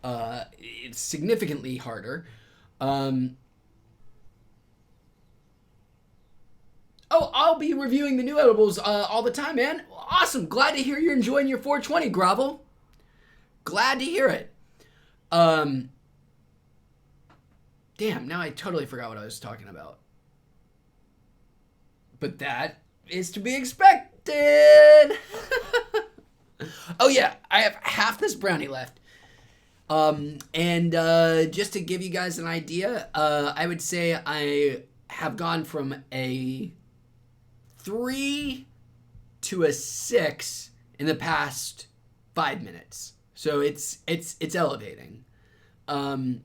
It's significantly harder. I'll be reviewing the new edibles all the time, man. Awesome. Glad to hear you're enjoying your 420, Grovel. Glad to hear it. Damn, now I totally forgot what I was talking about. But that is to be expected. Oh yeah, I have half this brownie left. Just to give you guys an idea, I would say I have gone from a 3 to a 6 in the past 5 minutes. So it's elevating. Hey,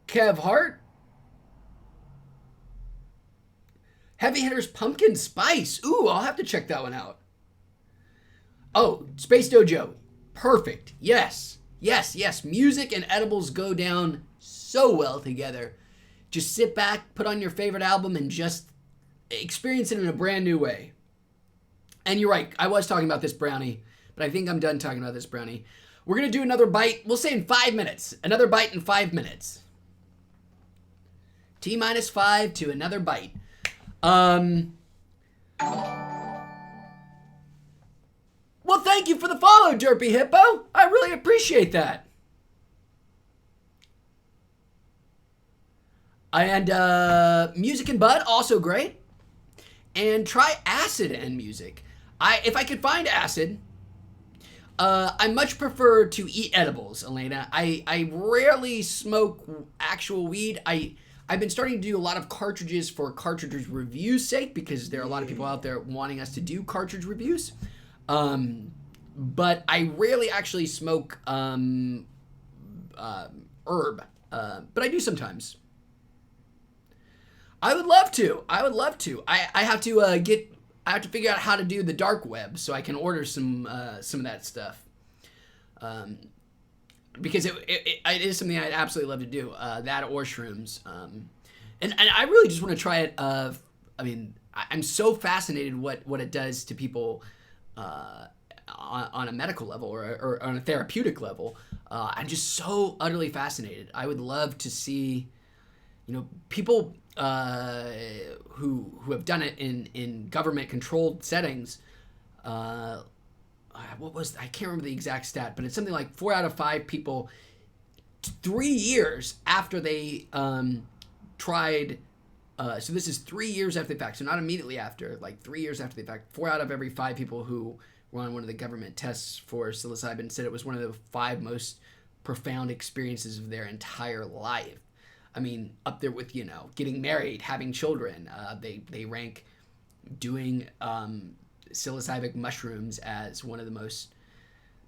Kev Hart. Heavy Hitters Pumpkin Spice. Ooh, I'll have to check that one out. Oh, Space Dojo. Perfect. Yes. Music and edibles go down so well together. Just sit back, put on your favorite album, and just experience it in a brand new way. And you're right, I was talking about this brownie, but I think I'm done talking about this brownie. We're going to do another bite, we'll say in 5 minutes. Another bite in 5 minutes. T-5 to another bite. Well, thank you for the follow, Derpy Hippo. I really appreciate that. And Music and Bud, also great. And try acid and music. If I could find acid, I much prefer to eat edibles, Elena. I rarely smoke actual weed. I've been starting to do a lot of cartridges for cartridges reviews' sake because there are a lot of people out there wanting us to do cartridge reviews. But I rarely actually smoke herb. But I do sometimes. I would love to. I have to figure out how to do the dark web so I can order some of that stuff. Because it is something I'd absolutely love to do. That or shrooms. And I really just want to try it. I mean, I'm so fascinated what it does to people on a medical level or on a therapeutic level. I'm just so utterly fascinated. I would love to see, people who have done it in government controlled settings. I can't remember the exact stat, but it's something like 4 out of 5 people 3 years after they tried. So this is 3 years after the fact, so not immediately after, like 3 years after the fact. 4 out of every 5 people who were on one of the government tests for psilocybin said it was one of the 5 most profound experiences of their entire life. I mean, up there with, getting married, having children. They rank doing psilocybin mushrooms as one of the most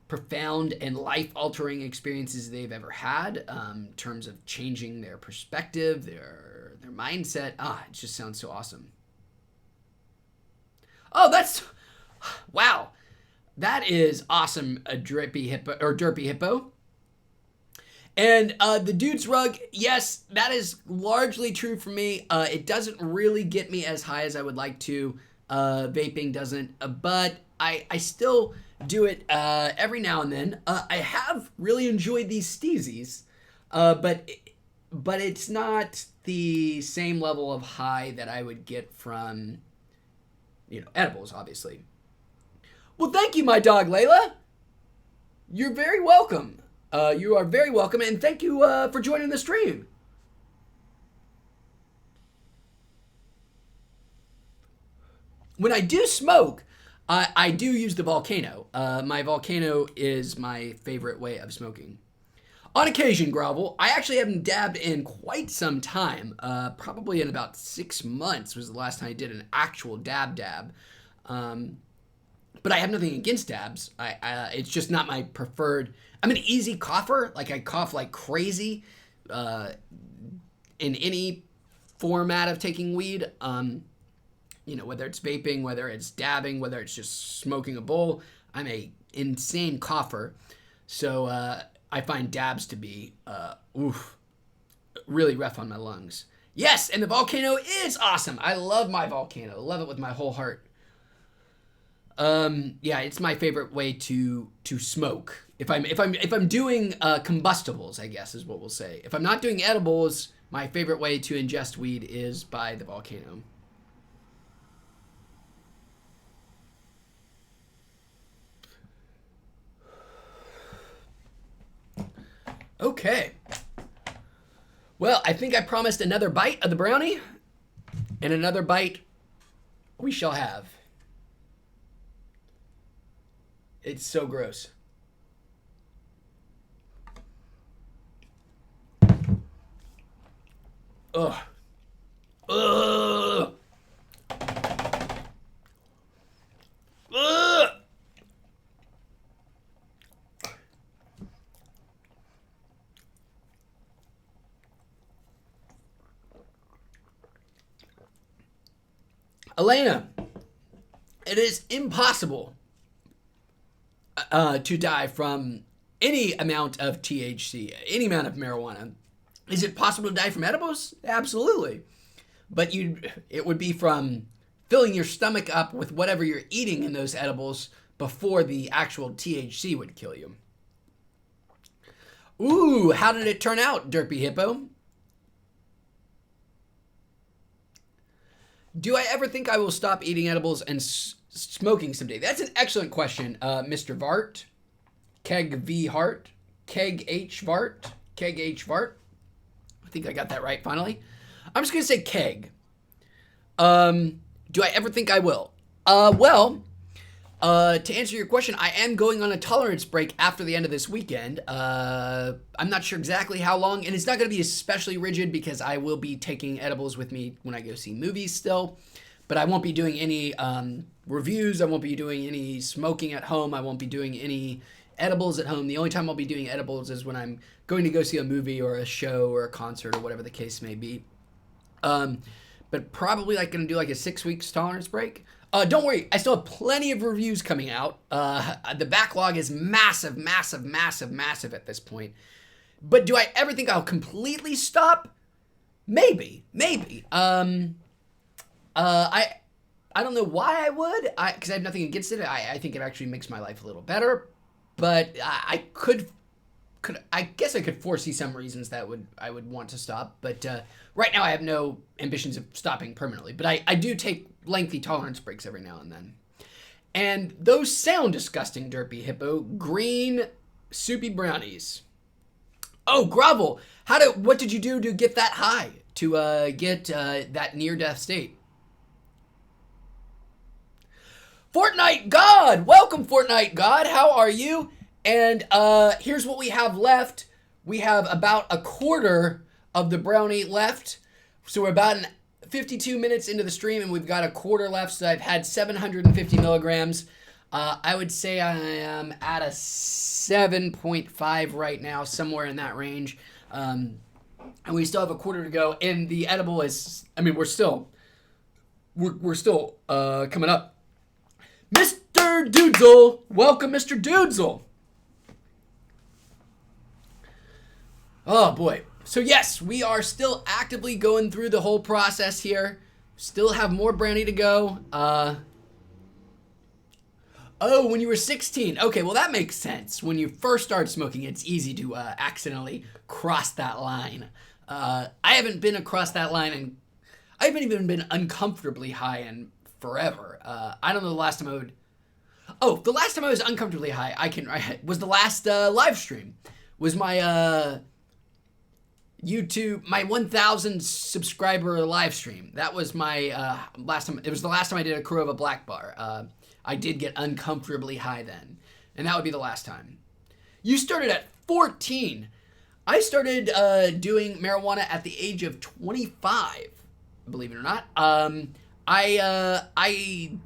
profound and life-altering experiences they've ever had, in terms of changing their perspective, their mindset. It just sounds so awesome. Oh, wow. That is awesome, a derpy hippo. And the dude's rug, yes, that is largely true for me. It doesn't really get me as high as I would like to. Vaping doesn't, but I still do it every now and then. I have really enjoyed these steezies, but it's not the same level of high that I would get from, edibles, obviously. Well, thank you, my dog, Layla. You're very welcome. You are very welcome, and thank you for joining the stream. When I do smoke, I do use the volcano. My volcano is my favorite way of smoking. On occasion, Grovel. I actually haven't dabbed in quite some time. Probably in about 6 months was the last time I did an actual dab. But I have nothing against dabs. It's just not my preferred. I'm an easy cougher. Like, I cough like crazy in any format of taking weed. Whether it's vaping, whether it's dabbing, whether it's just smoking a bowl. I'm a insane cougher. So I find dabs to be really rough on my lungs. Yes, and the volcano is awesome. I love my volcano. I love it with my whole heart. Yeah, it's my favorite way to smoke. If I'm doing combustibles, I guess is what we'll say. If I'm not doing edibles, my favorite way to ingest weed is by the volcano. Okay. Well, I think I promised another bite of the brownie, and another bite we shall have. It's so gross. Ugh. Ugh. Ugh. Elena, it is impossible to die from any amount of THC, any amount of marijuana. Is it possible to die from edibles? Absolutely. But it would be from filling your stomach up with whatever you're eating in those edibles before the actual THC would kill you. Ooh, how did it turn out, Derpy Hippo? Do I ever think I will stop eating edibles and smoking someday? That's an excellent question, Mr. Vart. Keg V Hart. Keg H Vart. Keg H Vart. I think I got that right finally. I'm just going to say keg. Do I ever think I will? Well, to answer your question, I am going on a tolerance break after the end of this weekend. I'm not sure exactly how long, and it's not going to be especially rigid because I will be taking edibles with me when I go see movies still. But I won't be doing any reviews. I won't be doing any smoking at home. I won't be doing any edibles at home. The only time I'll be doing edibles is when I'm going to go see a movie or a show or a concert or whatever the case may be. But probably like going to do like a 6 weeks tolerance break. Don't worry, I still have plenty of reviews coming out. The backlog is massive, massive, massive, massive at this point. But do I ever think I'll completely stop? Maybe. I don't know why I would, because I have nothing against it. I think it actually makes my life a little better. But I guess I could foresee some reasons that I would want to stop. But right now I have no ambitions of stopping permanently. But I do take lengthy tolerance breaks every now and then. And those sound disgusting, Derpy Hippo. Green soupy brownies. Oh, Grovel, what did you do to get that high? To get that near-death state? Fortnite God! Welcome, Fortnite God. How are you? And here's what we have left. We have about a quarter of the brownie left. So we're about 52 minutes into the stream, and we've got a quarter left. So I've had 750 milligrams. I would say I am at a 7.5 right now, somewhere in that range. And we still have a quarter to go. And the edible is, we're still coming up. Mr. Dudesel, welcome, Mr. Dudesel. Oh boy. So yes, we are still actively going through the whole process here. Still have more brownie to go. Oh, when you were 16. Okay, well that makes sense. When you first started smoking, it's easy to accidentally cross that line. I haven't been across that line, and I haven't even been uncomfortably high in forever. I don't know the last time I would... Oh, the last time I was uncomfortably high, was the last live stream. Was my YouTube, my 1,000 subscriber live stream. That was my last time. It was the last time I did a Korova Black Bar. I did get uncomfortably high then. And that would be the last time. You started at 14. I started doing marijuana at the age of 25, believe it or not. I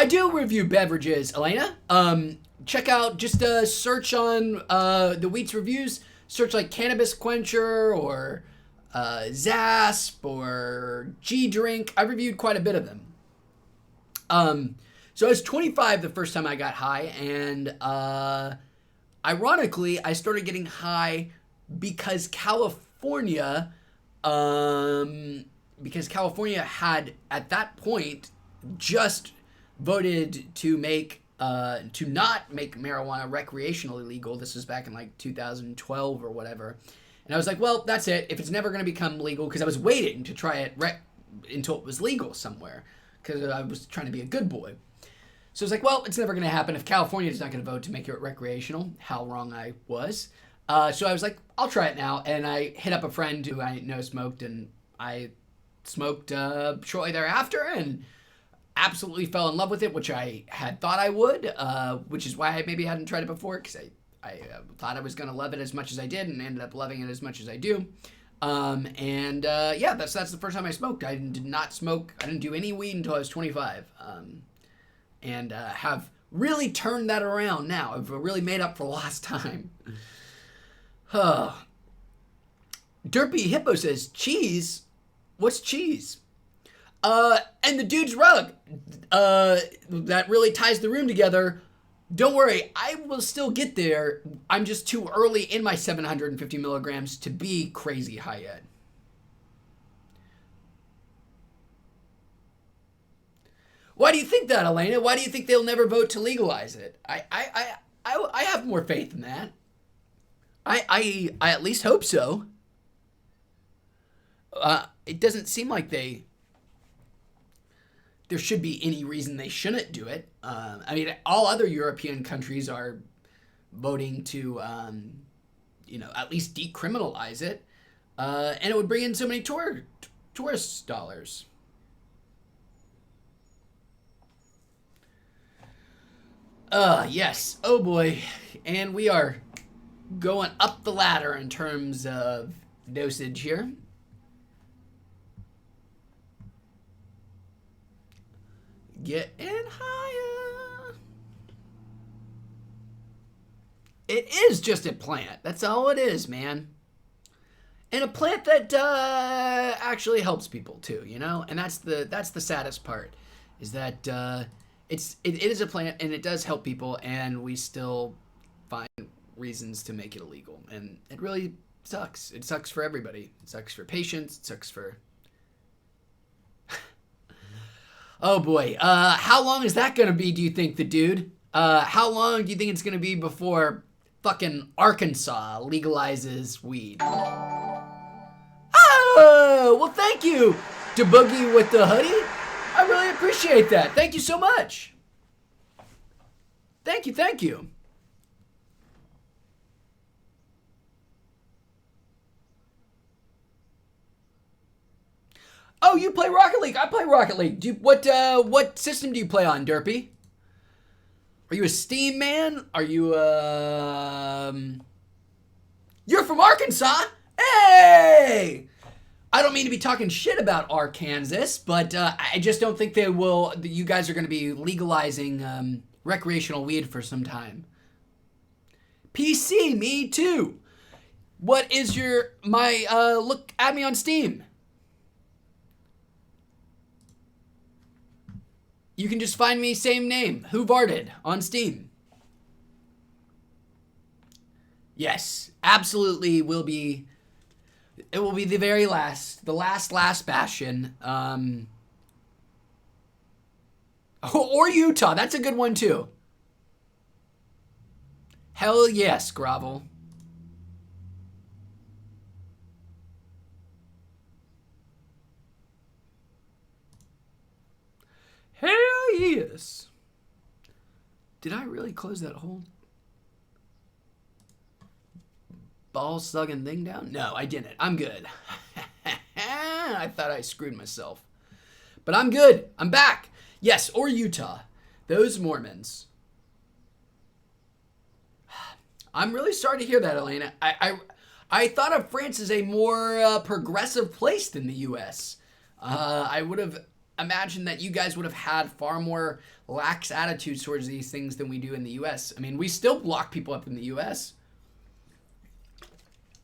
do review beverages, Elena. Check out, just search on the Weeats reviews. Search like Cannabis Quencher or Zasp or G-Drink. I reviewed quite a bit of them. So I was 25 the first time I got high, and ironically, I started getting high because California had, at that point, just voted to not make marijuana recreationally legal. This was back in like 2012 or whatever. And I was like, well, that's it. If it's never going to become legal, because I was waiting to try it until it was legal somewhere, because I was trying to be a good boy. So I was like, well, it's never going to happen. If California is not going to vote to make it recreational, how wrong I was. So I was like, I'll try it now. And I hit up a friend who I know smoked, and I smoked shortly thereafter and absolutely fell in love with it, which I had thought I would, which is why I maybe hadn't tried it before, because I thought I was going to love it as much as I did and ended up loving it as much as I do. Yeah, that's the first time I smoked. I did not smoke. I didn't do any weed until I was 25. And have really turned that around now. I've really made up for lost time. Derpy Hippo says, cheese? What's cheese? And the dude's rug. That really ties the room together. Don't worry, I will still get there. I'm just too early in my 750 milligrams to be crazy high yet. Why do you think that, Elena? Why do you think they'll never vote to legalize it? I have more faith in that. I at least hope so. It doesn't seem like there should be any reason they shouldn't do it. I mean, all other European countries are voting to, at least decriminalize it. And it would bring in so many tourist dollars. Yes. Oh boy. And we are going up the ladder in terms of dosage here. Getting higher. It is just a plant. That's all it is, man. And a plant that actually helps people too, And that's the saddest part, is that it is a plant and it does help people, and we still find reasons to make it illegal, and it really sucks. It sucks for everybody. It sucks for patients. It sucks for. Oh boy. How long is that gonna be, do you think, the dude? How long do you think it's gonna be before fucking Arkansas legalizes weed? Oh, well, thank you, DeBoogie with the hoodie. I really appreciate that. Thank you so much. Thank you. Oh, you play Rocket League. I play Rocket League. What system do you play on, Derpy? Are you a Steam man? Are you You're from Arkansas? Hey! I don't mean to be talking shit about Arkansas, but I just don't think you guys are going to be legalizing recreational weed for some time. PC, me too. What is look at me on Steam. You can just find me, same name, Who Varted, on Steam. Yes, absolutely will be. It will be the very last bastion. Or Utah, that's a good one too. Hell yes, Grovel. Hell yes. Did I really close that whole ball sucking thing down? No, I didn't. I'm good. I thought I screwed myself. But I'm good. I'm back. Yes, or Utah. Those Mormons. I'm really sorry to hear that, Elena. I thought of France as a more progressive place than the U.S. I would have imagined that you guys would have had far more lax attitudes towards these things than we do in the U.S. I mean, we still lock people up in the U.S.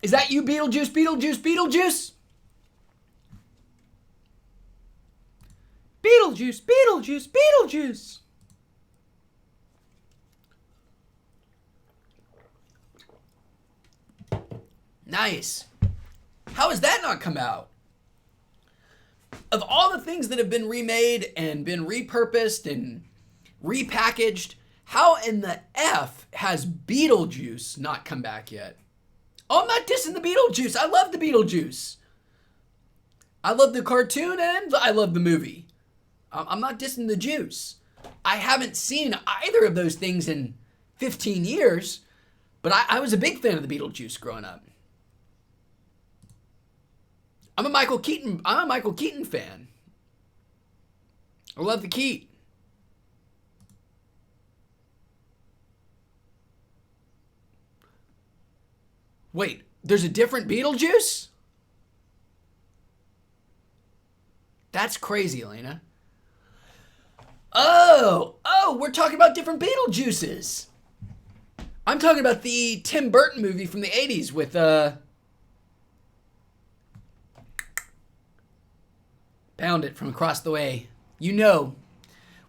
Is that you, Beetlejuice? Beetlejuice? Beetlejuice? Beetlejuice, Beetlejuice, Beetlejuice. Nice. How has that not come out? Of all the things that have been remade and been repurposed and repackaged, how in the F has Beetlejuice not come back yet? Oh, I'm not dissing the Beetlejuice. I love the Beetlejuice. I love the cartoon and I love the movie. I'm not dissing the juice. I haven't seen either of those things in 15 years, But I was a big fan of the Beetlejuice growing up. I'm a Michael Keaton fan. I love the Keat. Wait, there's a different Beetlejuice? That's crazy, Elena. Oh, we're talking about different Beetlejuices. I'm talking about the Tim Burton movie from the 80s with, Pound It from across the way. You know,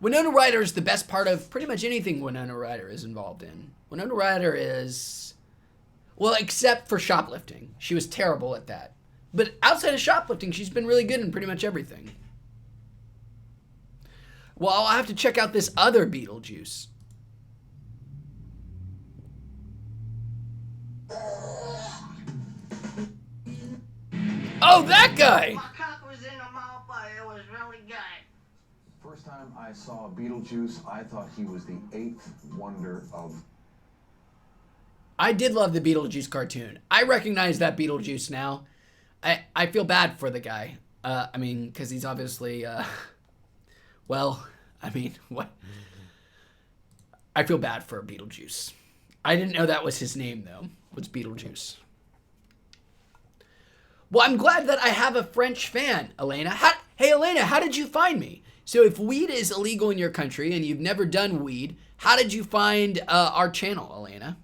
Winona Ryder is the best part of pretty much anything Winona Ryder is involved in. Winona Ryder is, well, except for shoplifting. She was terrible at that. But outside of shoplifting, she's been really good in pretty much everything. Well, I'll have to check out this other Beetlejuice. Oh, that guy! My cock was in the mouth, but it was really good. First time I saw Beetlejuice, I thought he was the eighth wonder of... I did love the Beetlejuice cartoon. I recognize that Beetlejuice now. I feel bad for the guy. I mean, because he's obviously, well, I mean, what? I feel bad for Beetlejuice. I didn't know that was his name, though, was Beetlejuice. Well, I'm glad that I have a French fan, Elena. Hey, Elena, how did you find me? So if weed is illegal in your country and you've never done weed, how did you find our channel, Elena?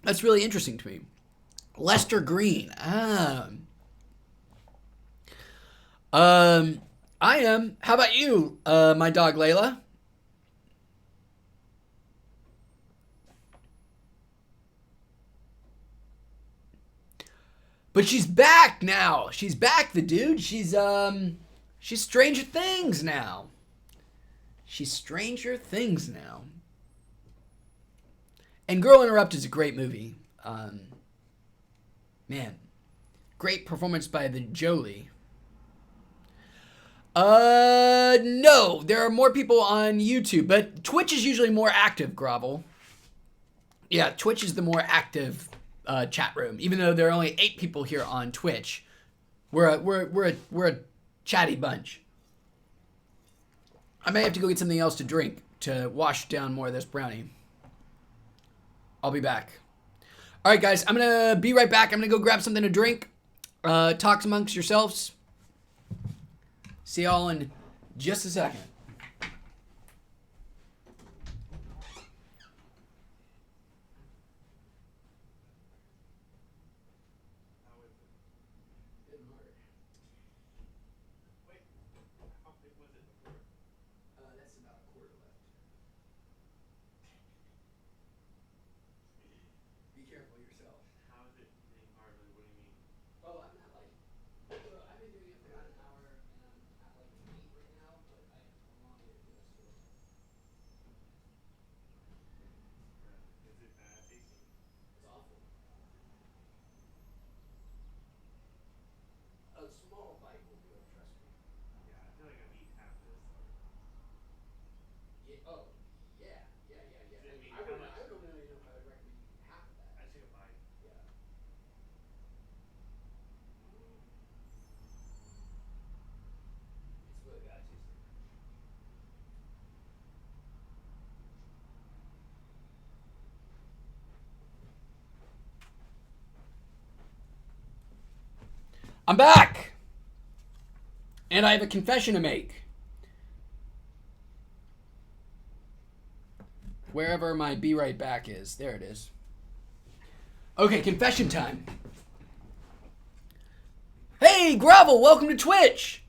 That's really interesting to me. Lester Green. I am. How about you, my dog Layla? But she's back now. She's back, the dude. She's Stranger Things now. She's Stranger Things now. And Girl Interrupted is a great movie. Man. Great performance by the Jolie. No. There are more people on YouTube, but Twitch is usually more active, Grovel. Yeah, Twitch is the more active chat room. Even though there are only 8 people here on Twitch. We're a chatty bunch. I may have to go get something else to drink to wash down more of this brownie. I'll be back. All right, guys, I'm going to be right back. I'm going to go grab something to drink. Talk amongst yourselves. See y'all in just a second. I'm back! And I have a confession to make. Wherever my be right back is. There it is. Okay, confession time. Hey, Grovel, welcome to Twitch!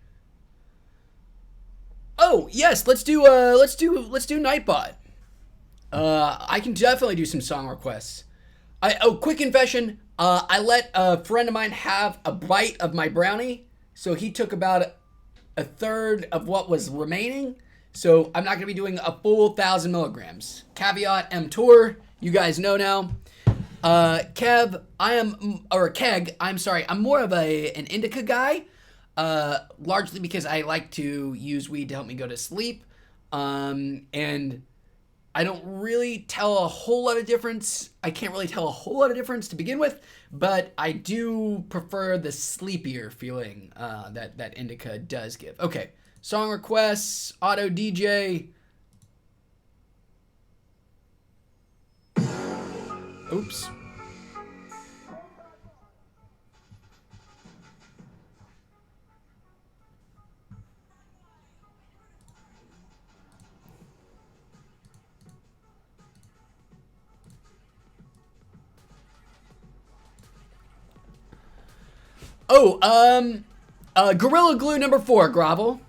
Oh, yes, let's do Nightbot. I can definitely do some song requests. Quick confession. I let a friend of mine have a bite of my brownie, so he took about a third of what was remaining. So I'm not going to be doing a full 1,000 milligrams. Caveat emptor, you guys know now. Keg, I'm sorry, I'm more of an indica guy, largely because I like to use weed to help me go to sleep. And I don't really tell a whole lot of difference. I can't really tell a whole lot of difference to begin with, but I do prefer the sleepier feeling that indica does give. Okay, song requests, auto DJ. Oops. Gorilla Glue number 4, Grovel.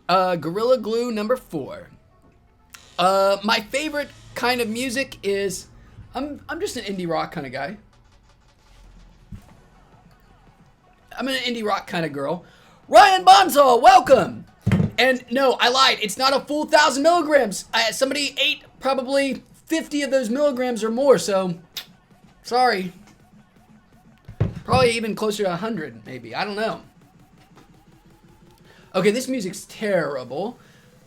Gorilla Glue number 4. My favorite kind of music is, I'm just an indie rock kind of guy. I'm an indie rock kind of girl. Ryan Bonsall, welcome. And no, I lied. It's not a full 1,000 milligrams. Somebody ate probably 50 of those milligrams or more, so sorry. Probably even closer to 100, maybe. I don't know. Okay, this music's terrible.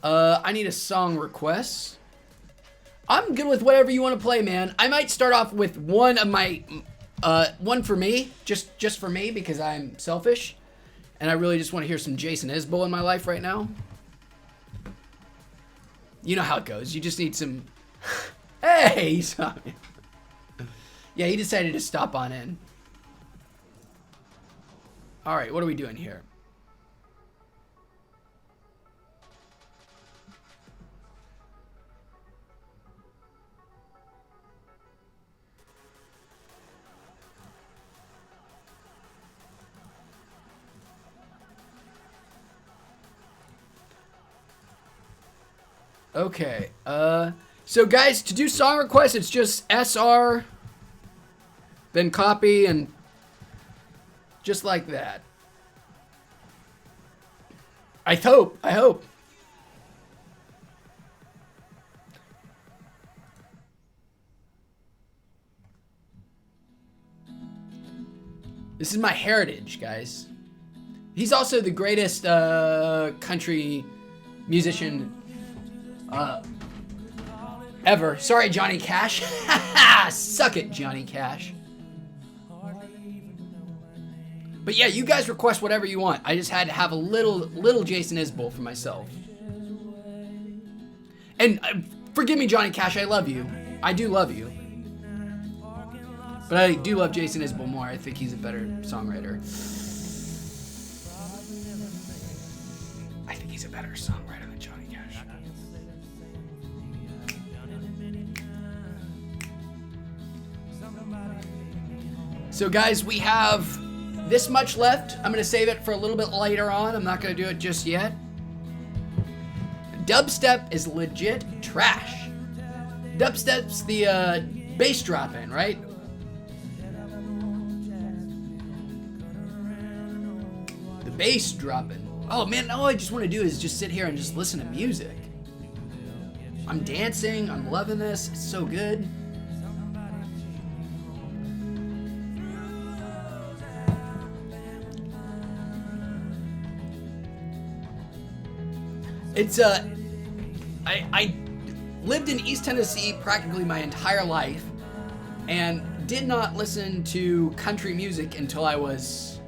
I need a song request. I'm good with whatever you want to play, man. I might start off with one of my, one for me, just for me, because I'm selfish, and I really just want to hear some Jason Isbell in my life right now. You know how it goes. You just need some. Hey, sorry. Yeah, he decided to stop on in. All right, what are we doing here? Okay, so guys, to do song requests, it's just SR, then copy, and just like that. I hope. This is my heritage, guys. He's also the greatest country musician ever. Sorry, Johnny Cash. Suck it, Johnny Cash. But yeah, you guys request whatever you want. I just had to have a little Jason Isbell for myself. And forgive me, Johnny Cash, I love you. I do love you. But I do love Jason Isbell more. I think he's a better songwriter. I think he's a better songwriter than Johnny Cash. So guys, we have this much left. I'm going to save it for a little bit later on. I'm not going to do it just yet. Dubstep is legit trash. Dubstep's the bass drop in, right? The bass drop in. Oh man, all I just want to do is just sit here and just listen to music. I'm dancing. I'm loving this. It's so good. It's I lived in East Tennessee practically my entire life and did not listen to country music until I was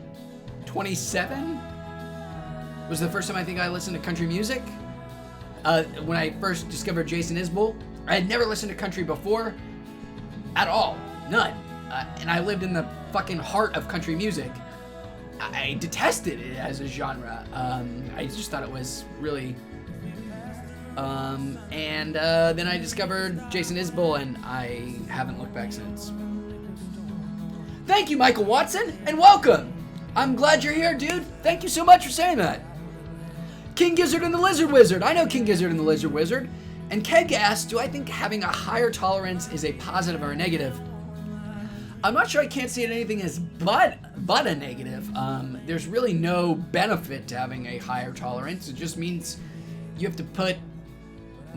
27. Was the first time I think I listened to country music. When I first discovered Jason Isbell. I had never listened to country before at all. None. And I lived in the fucking heart of country music. I detested it as a genre. I just thought it was really... then I discovered Jason Isbell, and I haven't looked back since. Thank you, Michael Watson, and welcome! I'm glad you're here, dude. Thank you so much for saying that. King Gizzard and the Lizard Wizard. I know King Gizzard and the Lizard Wizard. And Keg asks, do I think having a higher tolerance is a positive or a negative? I'm not sure. I can't see it anything as but a negative. There's really no benefit to having a higher tolerance. It just means you have to put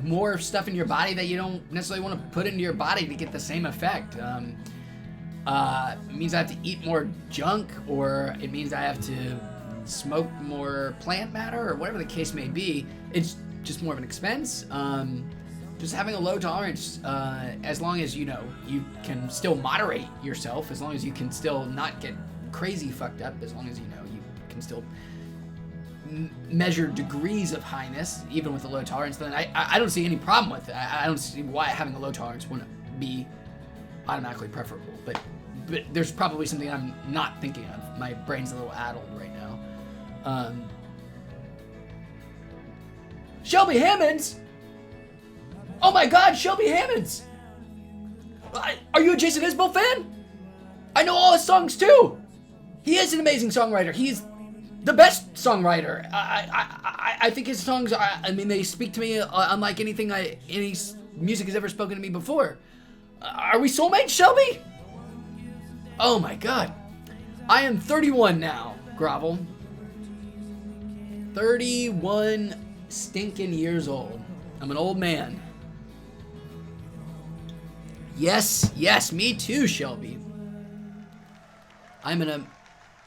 more stuff in your body that you don't necessarily want to put into your body to get the same effect. It means I have to eat more junk, or it means I have to smoke more plant matter, or whatever the case may be. It's just more of an expense. just having a low tolerance, as long as, you know, you can still moderate yourself, as long as you can still not get crazy fucked up, as long as, you know, you can still measure degrees of highness, even with a low tolerance, then I don't see any problem with it. I don't see why having a low tolerance wouldn't be automatically preferable. But there's probably something I'm not thinking of. My brain's a little addled right now. Shelby Hammonds? Oh my God, Shelby Hammonds! Are you a Jason Isbell fan? I know all his songs too. He is an amazing songwriter. He's the best songwriter. I think his songs are, I mean, they speak to me unlike anything any music has ever spoken to me before. Are we soulmates, Shelby? Oh my God. I am 31 now, Grovel. 31 stinking years old. I'm an old man. Yes, me too, Shelby. I'm a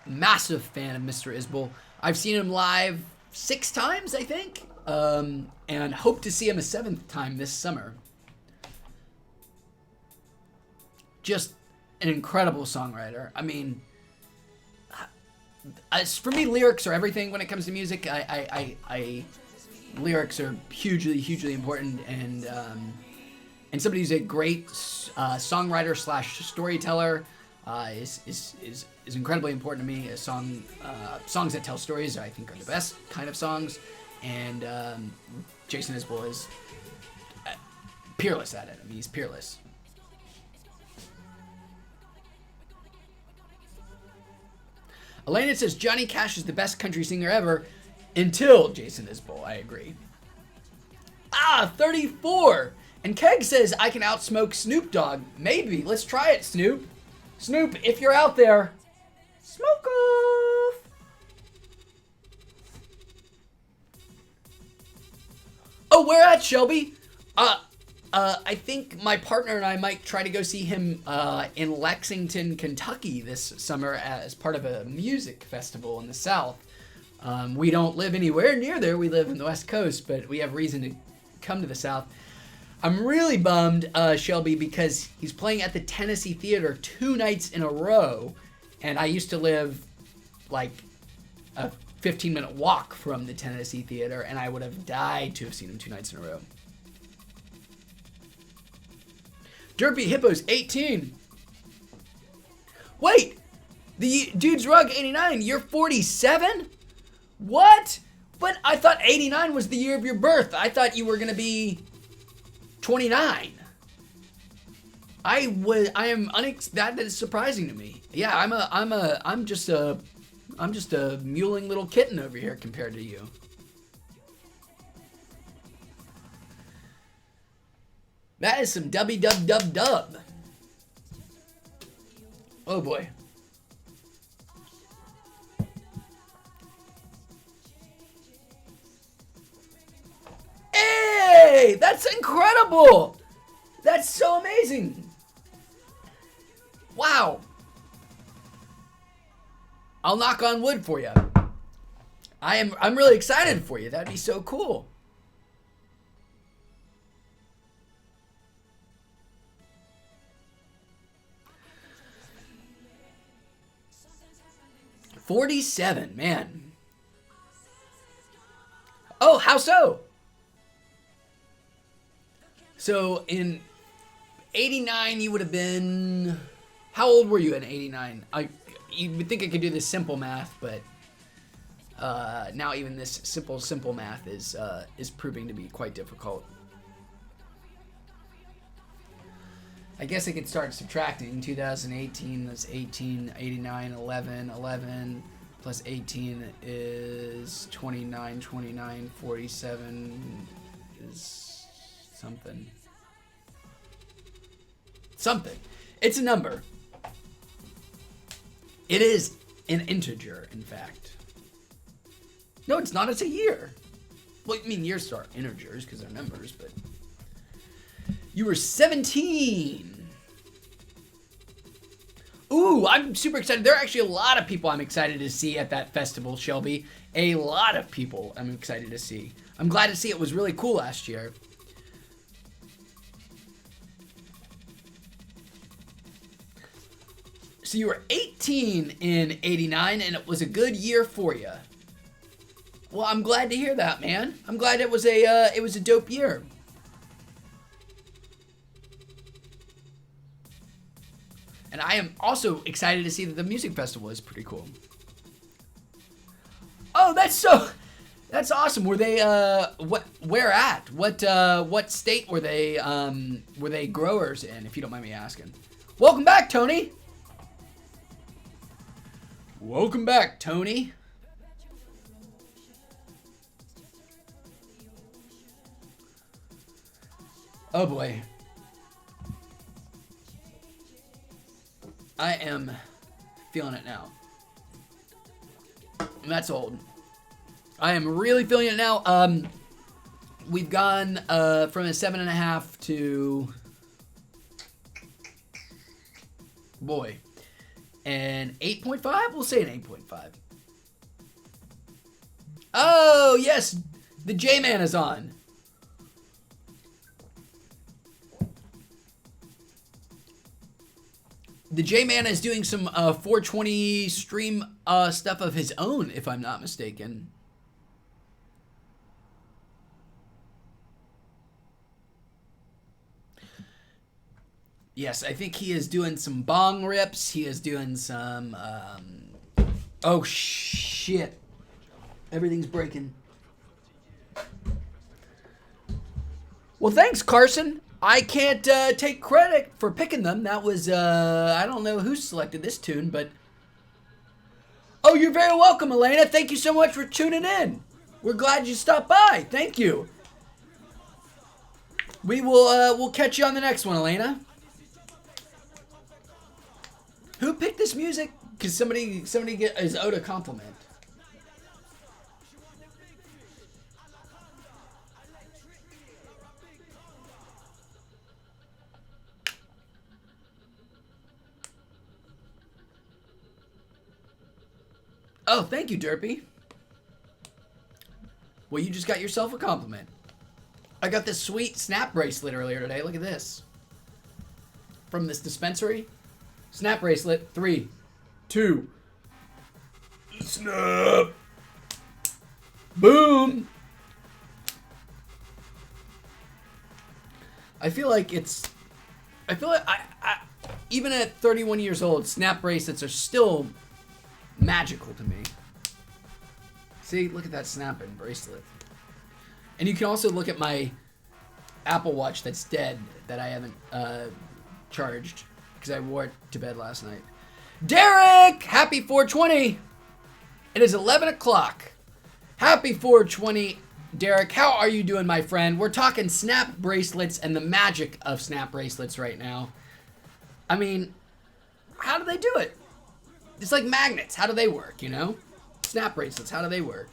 massive fan of Mr. Isbell. I've seen him live 6 times, I think, and hope to see him a 7th time this summer. Just an incredible songwriter. I mean, for me, lyrics are everything when it comes to music. Lyrics are hugely important, and somebody who's a great songwriter / storyteller is incredibly important to me. Songs that tell stories, I think, are the best kind of songs, and Jason Isbell is peerless at it. I mean, he's peerless. Elena says Johnny Cash is the best country singer ever until Jason Isbell. I agree. 34. And Keg says I can outsmoke Snoop Dogg. Maybe. Let's try it, Snoop. Snoop, if you're out there, smoke off. Oh, where at, Shelby? I think my partner and I might try to go see him in Lexington, Kentucky this summer as part of a music festival in the South. We don't live anywhere near there. We live in the West Coast, but we have reason to come to the South. I'm really bummed, Shelby, because he's playing at the Tennessee Theater 2 nights in a row, and I used to live like a 15-minute walk from the Tennessee Theater, and I would have died to have seen him 2 nights in a row. Derpy Hippo's 18. Wait! The Dude's Rug 89, you're 47? What? But I thought 89 was the year of your birth. I thought you were gonna be 29. That is surprising to me. Yeah, I'm just a mewling little kitten over here compared to you. That is some dubby dub. Oh boy. Hey, that's incredible. That's so amazing. Wow. I'll knock on wood for you. I'm really excited for you. That'd be so cool. $47, man. Oh, how so? So in 89, you would have been... How old were you in 89? You would think I could do this simple math, but now even this simple math is proving to be quite difficult. I guess I could start subtracting. 2018, that's 18, 89, 11 plus 18 is 29, 47 is something. It's a number. It is an integer, in fact. No, it's not. It's a year. Well, I mean, years are integers because they're numbers, but... You were 17. Ooh, I'm super excited. There are actually a lot of people I'm excited to see at that festival, Shelby. A lot of people I'm excited to see. I'm glad to see it was really cool last year. So you were 18 in 89, and it was a good year for you. Well, I'm glad to hear that, man. I'm glad it was a dope year. And I am also excited to see that the music festival is pretty cool. Oh, that's awesome. Were they where at? What state were they growers in, if you don't mind me asking? Welcome back, Tony. Welcome back, Tony. Oh boy. I am feeling it now. And that's old. I am really feeling it now. We've gone from a 7.5 to boy, an 8.5. We'll say an 8.5. Oh yes, the J-Man is on. The J-Man is doing some 420 stream stuff of his own, if I'm not mistaken. Yes, I think he is doing some bong rips. He is doing some... oh, shit. Everything's breaking. Well, thanks, Carson. I can't take credit for picking them. That was, I don't know who selected this tune, but... Oh, you're very welcome, Elena. Thank you so much for tuning in. We're glad you stopped by. Thank you. We will, we'll catch you on the next one, Elena. Who picked this music? Because somebody is owed a compliment. Oh, thank you, Derpy. Well, you just got yourself a compliment. I got this sweet snap bracelet earlier today. Look at this. From this dispensary. Snap bracelet. 3, 2. Snap. Boom. I feel like I even at 31 years old, snap bracelets are still magical to me. See, look at that snapping bracelet. And you can also look at my Apple Watch that's dead that I haven't charged because I wore it to bed last night. Derek, happy 420. It is 11 o'clock. Happy 420, Derek. How are you doing, my friend? We're talking snap bracelets and the magic of snap bracelets right now. I mean, how do they do it? It's like magnets. How do they work, you know? Snap bracelets, how do they work?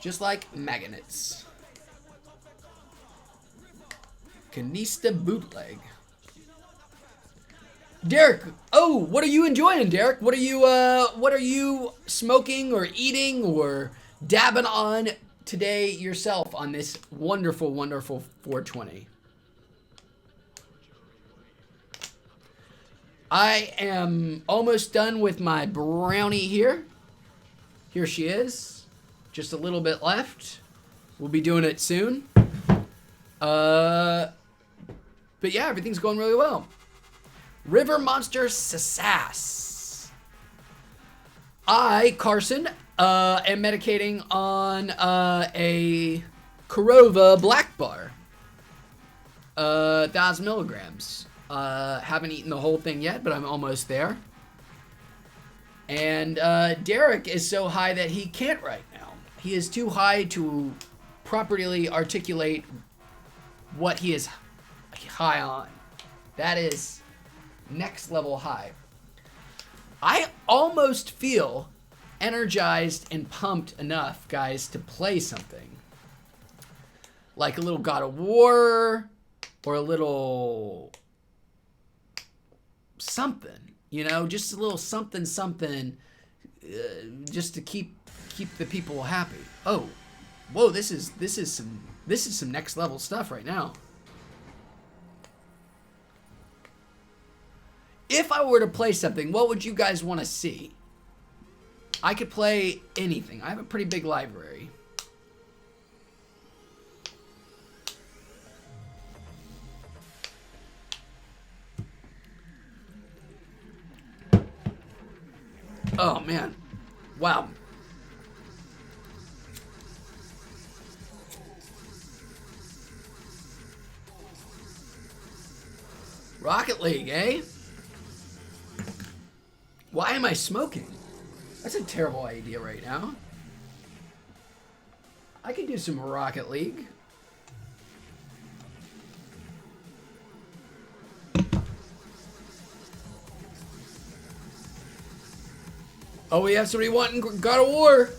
Just like magnets. Canista bootleg. Derek, oh, what are you enjoying, Derek? What are you smoking or eating or dabbing on today yourself on this wonderful, wonderful 420? I am almost done with my brownie here. Here she is. Just a little bit left. We'll be doing it soon. But yeah, everything's going really well. River Monster Sass. I, Carson, am medicating on a Korova Black Bar. 1,000 milligrams. Haven't eaten the whole thing yet, but I'm almost there. And Derek is so high that he can't right now. He is too high to properly articulate what he is high on. That is next level high. I almost feel energized and pumped enough, guys, to play something. Like a little God of War or a little something, you know, just a little something, just to keep the people happy. Oh, whoa! This is some next level stuff right now. If I were to play something, what would you guys want to see? I could play anything. I have a pretty big library. Oh, man. Wow. Rocket League, eh? Why am I smoking? That's a terrible idea right now. I could do some Rocket League. Oh, we have somebody wanting God of War.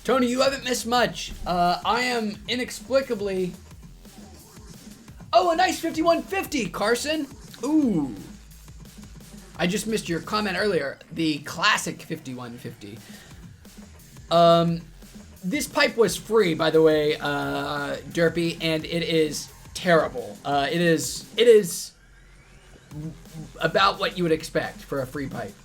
Tony, you haven't missed much. I am inexplicably... Oh, a nice 5150, Carson. Ooh. I just missed your comment earlier. The classic 5150. This pipe was free, by the way, Derpy, and it is terrible. It is about what you would expect for a free pipe.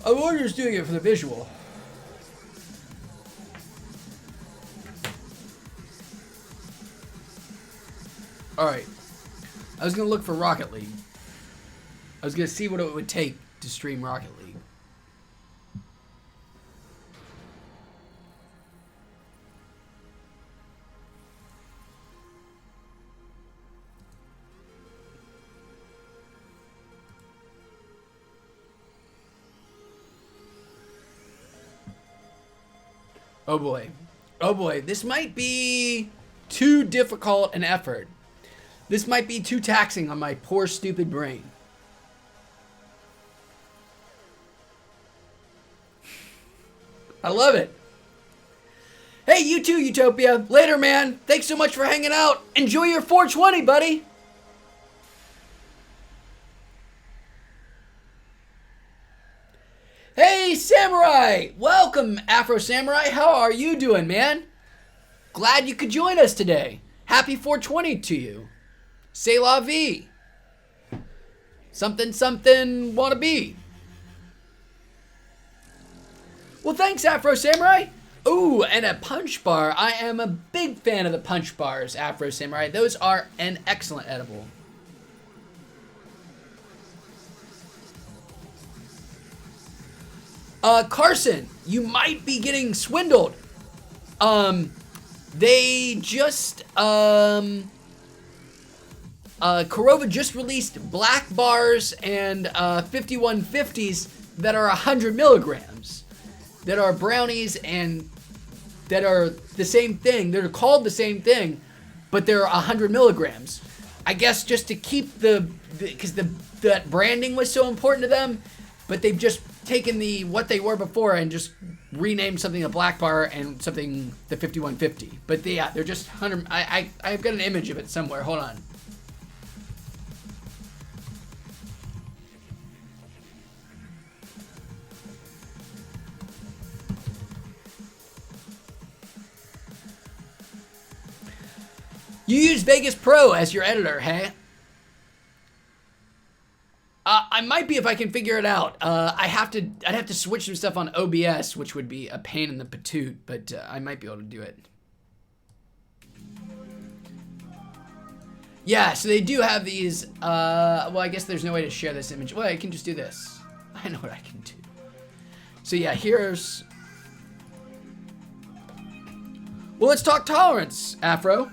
I'm just doing it for the visual. Alright. I was gonna look for Rocket League. I was gonna see what it would take to stream Rocket League. Oh boy. Oh boy. This might be too difficult an effort. This might be too taxing on my poor, stupid brain. I love it. Hey, you too, Utopia. Later, man. Thanks so much for hanging out. Enjoy your 420, buddy. Hey, Samurai! Welcome, Afro Samurai. How are you doing, man? Glad you could join us today. Happy 420 to you. C'est la vie. Something, something, wanna be. Well, thanks, Afro Samurai. Ooh, and a punch bar. I am a big fan of the punch bars, Afro Samurai. Those are an excellent edible. Carson, you might be getting swindled. They just, Korova just released black bars and 5150s that are 100 milligrams, that are brownies and that are the same thing. They're called the same thing, but they're 100 milligrams. I guess just to keep because that branding was so important to them, but they've just taken what they were before and just renamed something a black bar and something the 5150. But they're just 100. I've got an image of it somewhere. Hold on. You use Vegas Pro as your editor, hey? I might be if I can figure it out. I'd have to switch some stuff on OBS, which would be a pain in the patoot, but I might be able to do it. Yeah, so they do have these, well, I guess there's no way to share this image. Well, I can just do this. I know what I can do. So yeah, here's... Well, let's talk tolerance, Afro.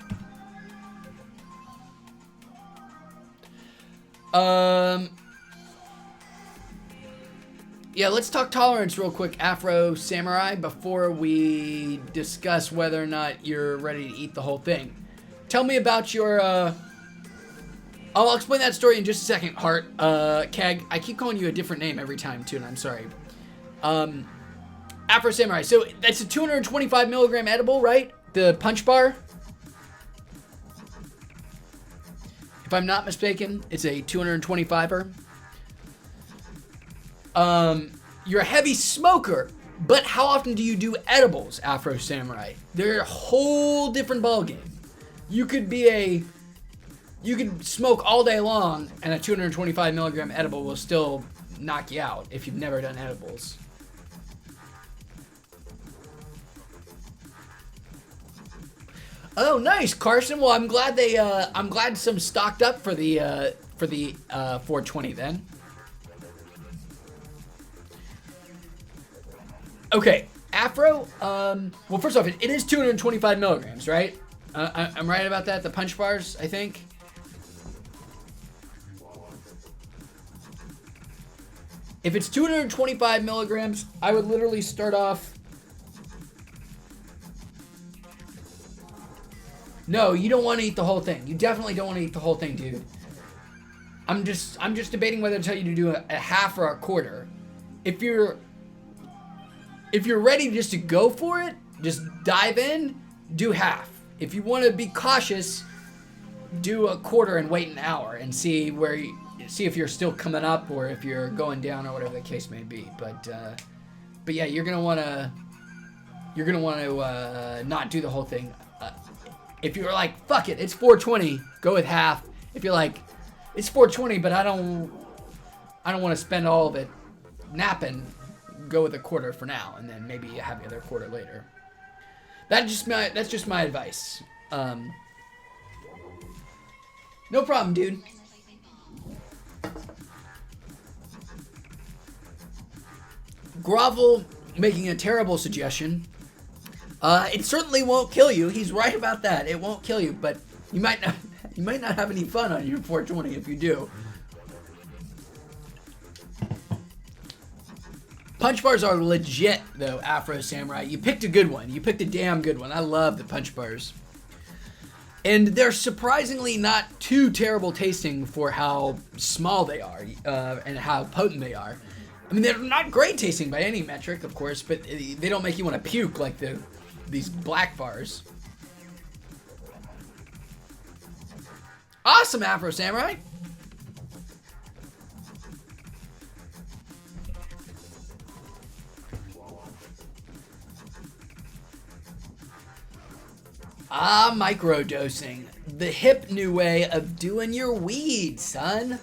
Yeah, let's talk tolerance real quick, Afro Samurai, before we discuss whether or not you're ready to eat the whole thing. Tell me about your, I'll explain that story in just a second, Hart. Keg, I keep calling you a different name every time, too, and I'm sorry. Afro Samurai, so that's a 225 milligram edible, right? The punch bar? If I'm not mistaken, it's a 225er. You're a heavy smoker. But how often do you do edibles, Afro Samurai? They're a whole different ballgame. You could smoke all day long, and a 225 milligram edible will still knock you out if you've never done edibles. Oh, nice, Carson. Well, I'm glad some stocked up for the 420 then. Okay, Afro. Well, first off, it is 225 milligrams, right? I'm right about that. The punch bars, I think. If it's 225 milligrams, I would literally start off. No, you don't want to eat the whole thing. You definitely don't want to eat the whole thing, dude. I'm just debating whether to tell you to do a half or a quarter. If you're ready just to go for it, just dive in, do half. If you want to be cautious, do a quarter and wait an hour and see if you're still coming up or if you're going down or whatever the case may be. But yeah, you're gonna want to not do the whole thing. If you're like, fuck it, it's 420, go with half. If you're like, it's 420, but I don't want to spend all of it napping, go with a quarter for now, and then maybe have the other quarter later. That's just my advice. No problem, dude. Grovel making a terrible suggestion. It certainly won't kill you. He's right about that. It won't kill you, but you might not have any fun on your 420 if you do. Punch bars are legit, though, Afro Samurai. You picked a good one. You picked a damn good one. I love the punch bars. And they're surprisingly not too terrible tasting for how small they are and how potent they are. I mean, they're not great tasting by any metric, of course, but they don't make you want to puke like these black bars. Awesome, Afro Samurai. Microdosing. The hip new way of doing your weed, son.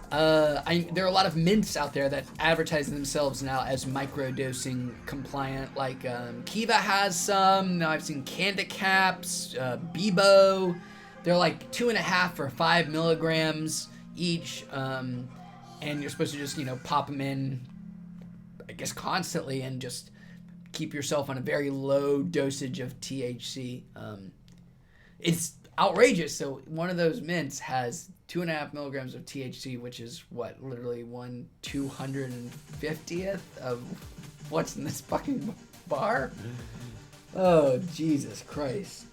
There are a lot of mints out there that advertise themselves now as microdosing compliant. Like Kiva has some. Now I've seen Candy Caps, Bebo. They're like 2.5 or 5 milligrams each, and you're supposed to just pop them in, I guess, constantly and just keep yourself on a very low dosage of THC. It's outrageous. So one of those mints has 2.5 milligrams of THC, which is what, literally 1/250th of what's in this fucking bar? Oh, Jesus Christ.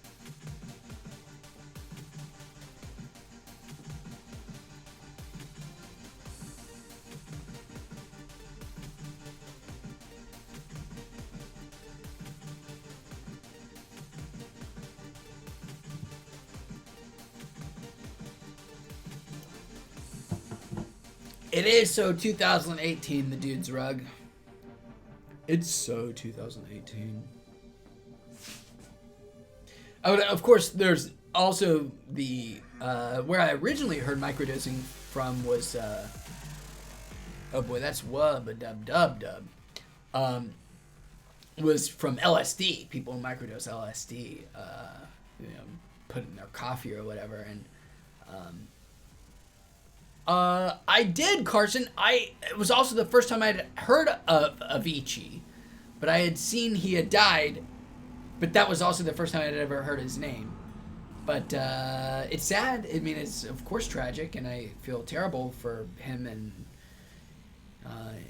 It is so 2018, the dude's rug. It's so 2018. Oh, of course, there's also the where I originally heard microdosing from was oh boy, that's wub-a-dub-dub-dub. Was from LSD. People microdose LSD, put in their coffee or whatever, and I did, Carson. It was also the first time I'd heard of Avicii, but I had seen he had died, but that was also the first time I'd ever heard his name. But it's sad. I mean, it's of course tragic, and I feel terrible for him and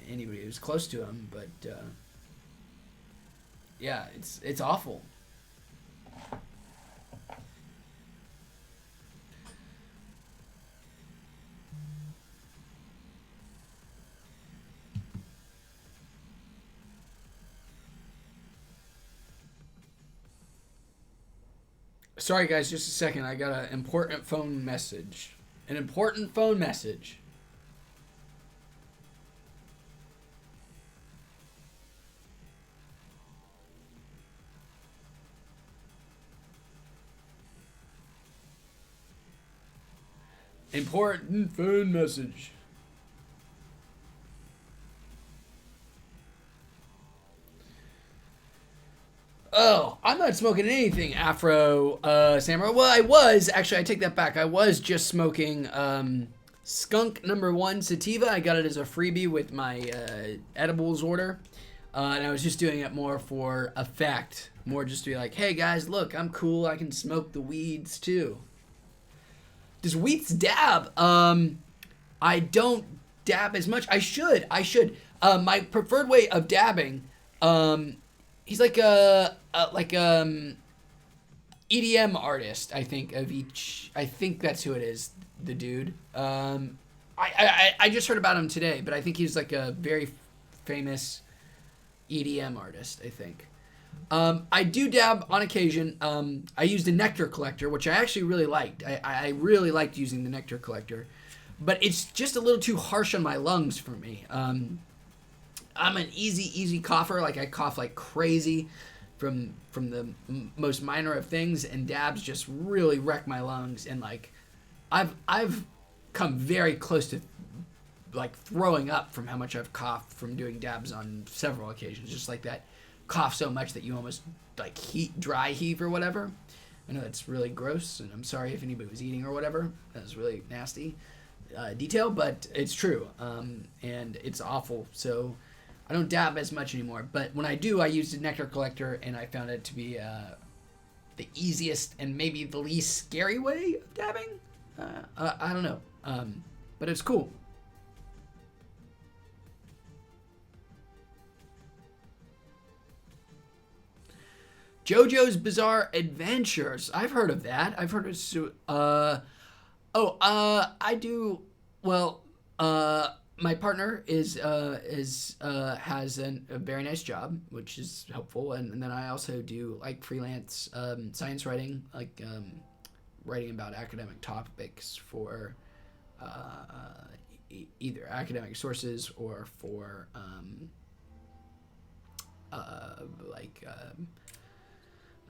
anybody who's close to him. But yeah, it's awful. Sorry, guys, just a second. I got an important phone message. An important phone message. Important phone message. Oh, I'm not smoking anything, Afro Samurai. Well, I was. Actually, I take that back. I was just smoking Skunk #1 Sativa. I got it as a freebie with my edibles order. And I was just doing it more for effect. More just to be like, hey guys, look, I'm cool. I can smoke the weeds too. Does Weeats dab? I don't dab as much. I should. My preferred way of dabbing, he's like a EDM artist, I think, of each. I think that's who it is, the dude. I just heard about him today, but I think he's like a very famous EDM artist, I think. I do dab on occasion. I used a nectar collector, which I actually really liked. I really liked using the nectar collector, but it's just a little too harsh on my lungs for me. I'm an easy cougher. Like I cough like crazy from the most minor of things, and dabs just really wreck my lungs. And like I've come very close to like throwing up from how much I've coughed from doing dabs on several occasions. Just like that cough so much that you almost like dry heave or whatever. I know that's really gross, and I'm sorry if anybody was eating or whatever. That was really nasty detail, but it's true, and it's awful. So I don't dab as much anymore, but when I do, I use the nectar collector, and I found it to be the easiest and maybe the least scary way of dabbing. I don't know, but it's cool. JoJo's Bizarre Adventures. I've heard of that. I've heard of I do. Well, my partner has a very nice job, which is helpful, and then I also do like freelance science writing, like writing about academic topics for either academic sources or for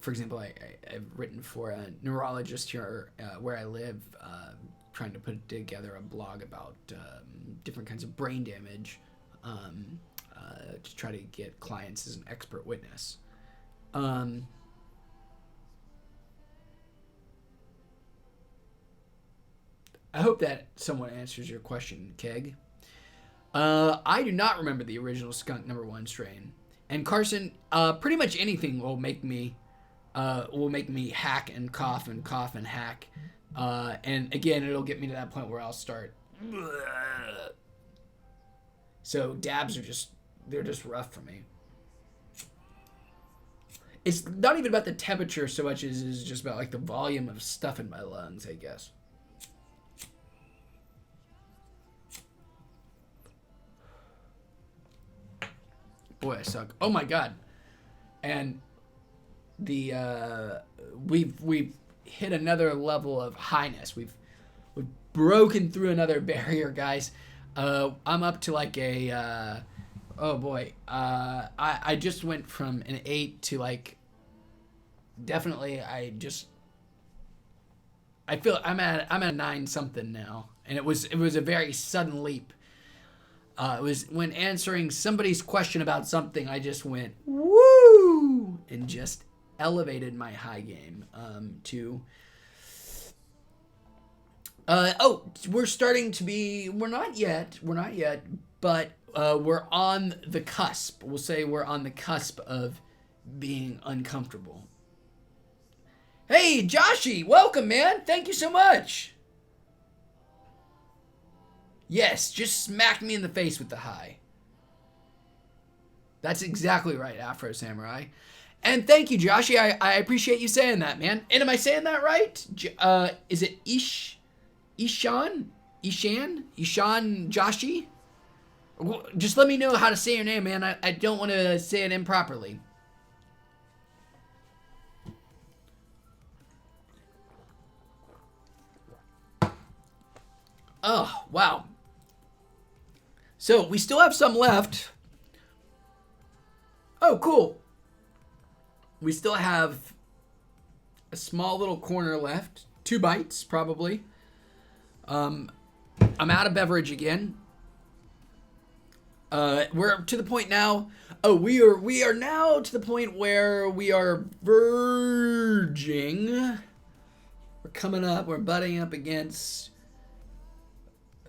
for example, I've written for a neurologist here where I live, trying to put together a blog about different kinds of brain damage to try to get clients as an expert witness. I hope that somewhat answers your question, Keg. I do not remember the original Skunk #1 strain. And Carson, pretty much anything will make me hack and cough and hack. And again, it'll get me to that point where I'll start. So dabs they're just rough for me. It's not even about the temperature so much as it's just about like the volume of stuff in my lungs, I guess. Boy, I suck. Oh my god. And we've hit another level of highness. We've broken through another barrier, guys. I'm up to like a oh boy. I just went from an 8 to like definitely I feel I'm at a 9 something now. And it was a very sudden leap. It was when answering somebody's question about something, I just went woo and just elevated my high game to we're starting to be we're not yet but we're on the cusp. We'll say we're on the cusp of being uncomfortable. Hey Joshy, welcome man, thank you so much. Yes, just smack me in the face with the high. That's exactly right, Afro Samurai. And thank you, Joshy. I appreciate you saying that, man. And am I saying that right? Is it Ishan Joshi? Just let me know how to say your name, man. I don't want to say it improperly. Oh, wow. So, we still have some left. Oh, cool. We still have a small little corner left. 2 bites, probably. I'm out of beverage again. We're to the point now. Oh, we are now to the point where we are verging. We're coming up. We're butting up against.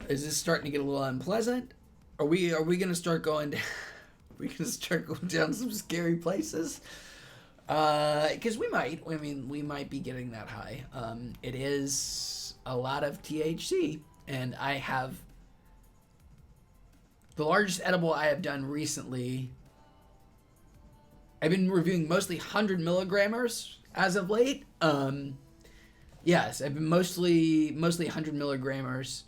Is this starting to get a little unpleasant? Are we gonna start going? We gonna start going down some scary places? Because we might. I mean, we might be getting that high. It is a lot of THC, and I have the largest edible I have done recently. I've been reviewing mostly 100 milligrammers as of late. Yes, I've been mostly 100 milligrammers,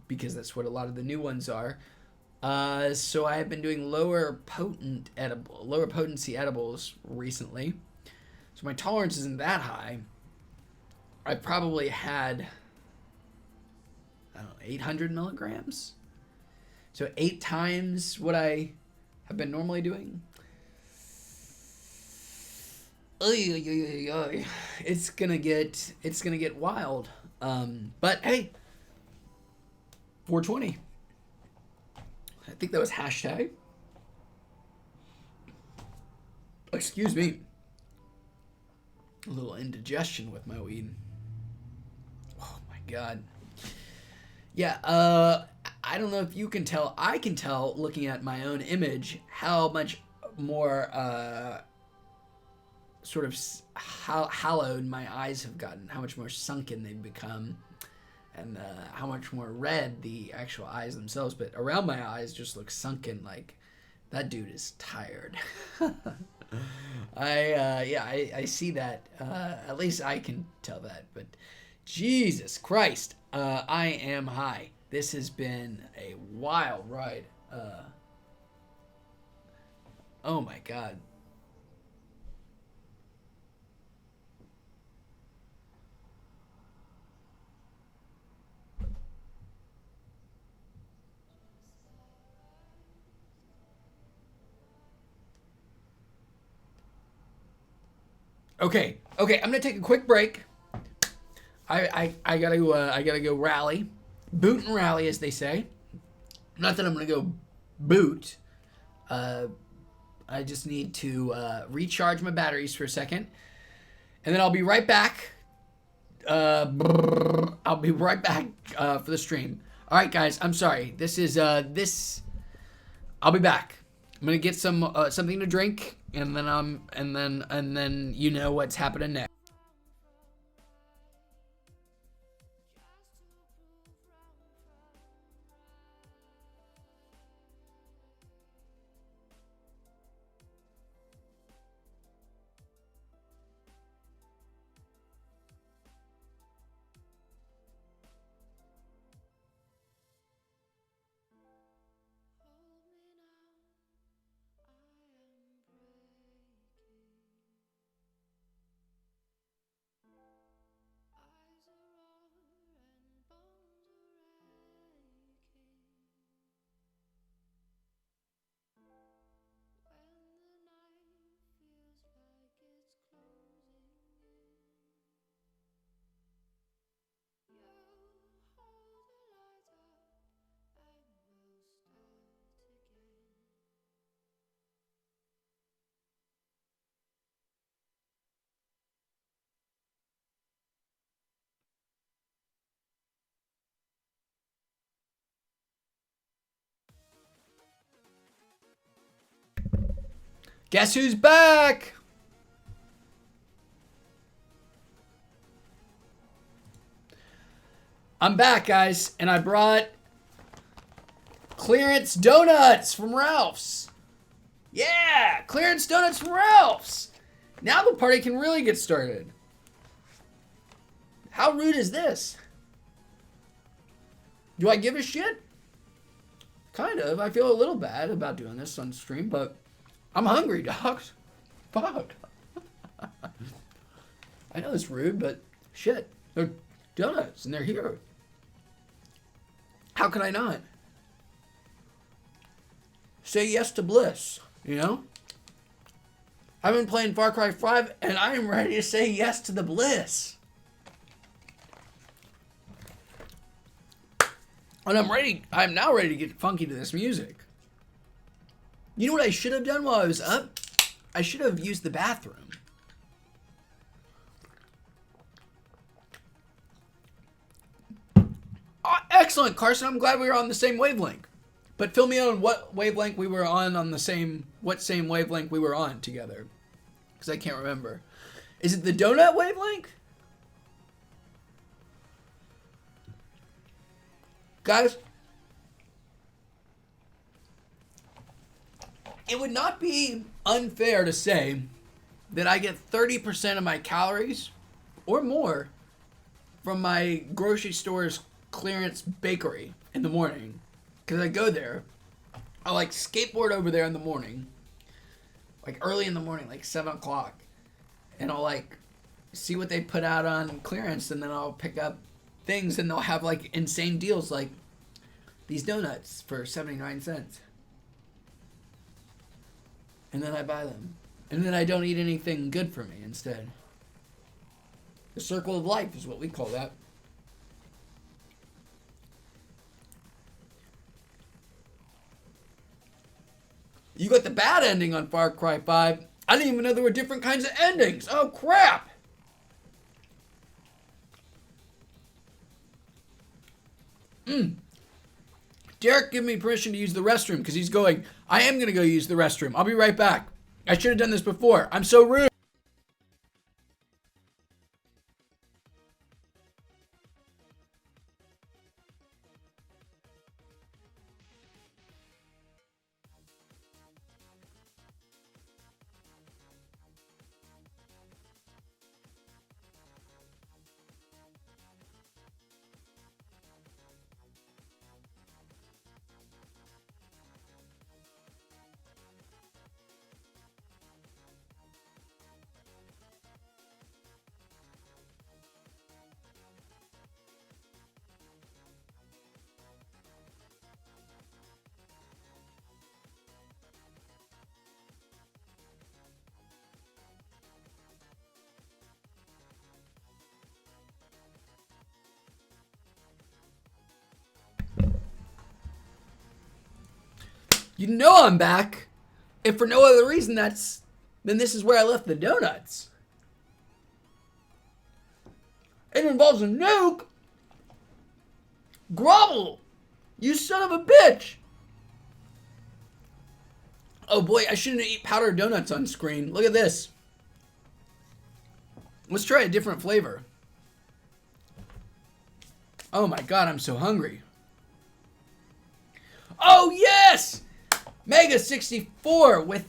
because that's what a lot of the new ones are. So I have been doing lower potency edibles recently. So my tolerance isn't that high. I probably had, I don't know, 800 milligrams. So 8 times what I have been normally doing. It's gonna get wild. But hey, 420. I think that was hashtag. Excuse me. A little indigestion with my weed. Oh my god. Yeah, I don't know if you can tell. I can tell looking at my own image how much more sort of hallowed my eyes have gotten, how much more sunken they've become, and how much more red the actual eyes themselves. But around my eyes just look sunken, like that dude is tired. I see that. At least I can tell that. But Jesus Christ, I am high. This has been a wild ride. Oh my God. Okay, I'm gonna take a quick break. I gotta go rally, boot and rally, as they say. Not that I'm gonna go boot. I just need to recharge my batteries for a second, and then I'll be right back. I'll be right back for the stream. All right, guys. I'm sorry. This is this. I'll be back. I'm gonna get some something to drink, and then you know what's happening next. Guess who's back? I'm back, guys, and I brought clearance donuts from Ralph's. Yeah, clearance donuts from Ralph's. Now the party can really get started. How rude is this? Do I give a shit? Kind of. I feel a little bad about doing this on stream, but I'm hungry, dogs. Fuck. I know it's rude, but shit. They're donuts, and they're here. How can I not? Say yes to bliss, you know? I've been playing Far Cry 5, and I am ready to say yes to the bliss. And I'm now ready to get funky to this music. You know what I should have done while I was up? I should have used the bathroom. Oh, excellent, Carson. I'm glad we were on the same wavelength. But fill me in on what wavelength we were on the same wavelength we were on together. Because I can't remember. Is it the donut wavelength? Guys, it would not be unfair to say that I get 30% of my calories or more from my grocery store's clearance bakery in the morning. Because I go there, I like skateboard over there in the morning, like early in the morning, like 7 o'clock. And I'll like see what they put out on clearance, and then I'll pick up things, and they'll have like insane deals like these donuts for 79 cents. And then I buy them. And then I don't eat anything good for me instead. The circle of life is what we call that. You got the bad ending on Far Cry 5. I didn't even know there were different kinds of endings. Oh, crap. Derek gave me permission to use the restroom because he's going, I am going to go use the restroom. I'll be right back. I should have done this before. I'm so rude. You know I'm back. If for no other reason, then this is where I left the donuts. It involves a nuke. Grovel. You son of a bitch. Oh boy, I shouldn't eat powdered donuts on screen. Look at this. Let's try a different flavor. Oh my god, I'm so hungry. Oh yes! Mega 64 with...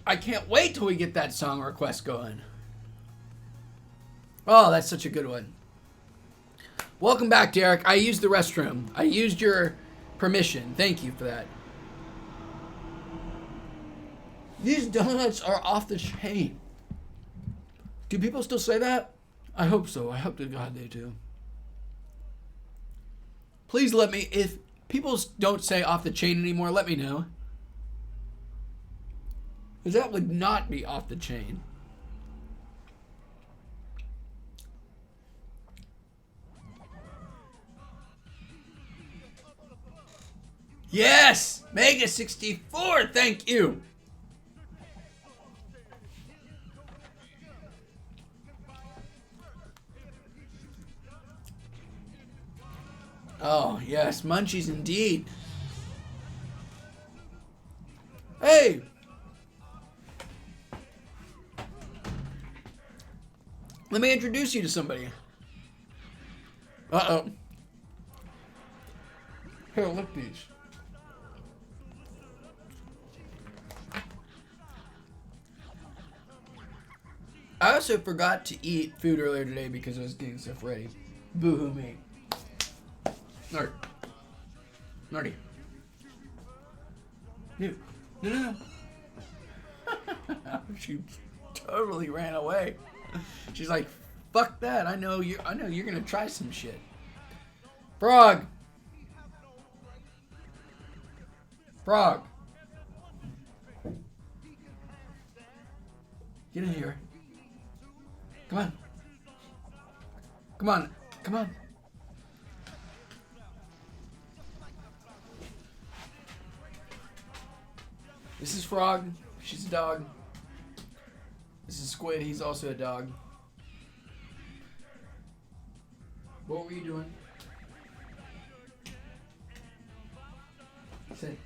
I can't wait till we get that song request going. Oh, that's such a good one. Welcome back, Derek. I used the restroom. I used your permission. Thank you for that. These donuts are off the chain. Do people still say that? I hope so. I hope to God they do. Please let me... If people don't say off the chain anymore, let me know. Because that would not be off the chain. Yes! Mega 64, thank you! Oh, yes, munchies indeed. Hey! Let me introduce you to somebody. Uh-oh. Here, look these. I also forgot to eat food earlier today because I was getting stuff ready. Boo-hoo me. Nard. Nardy. No. She totally ran away. She's like, fuck that. I know you're gonna try some shit. Frog. Frog. Get in here. Come on. Come on. Come on. This is Frog. She's a dog. This is Squid. He's also a dog. What were you doing? Sit.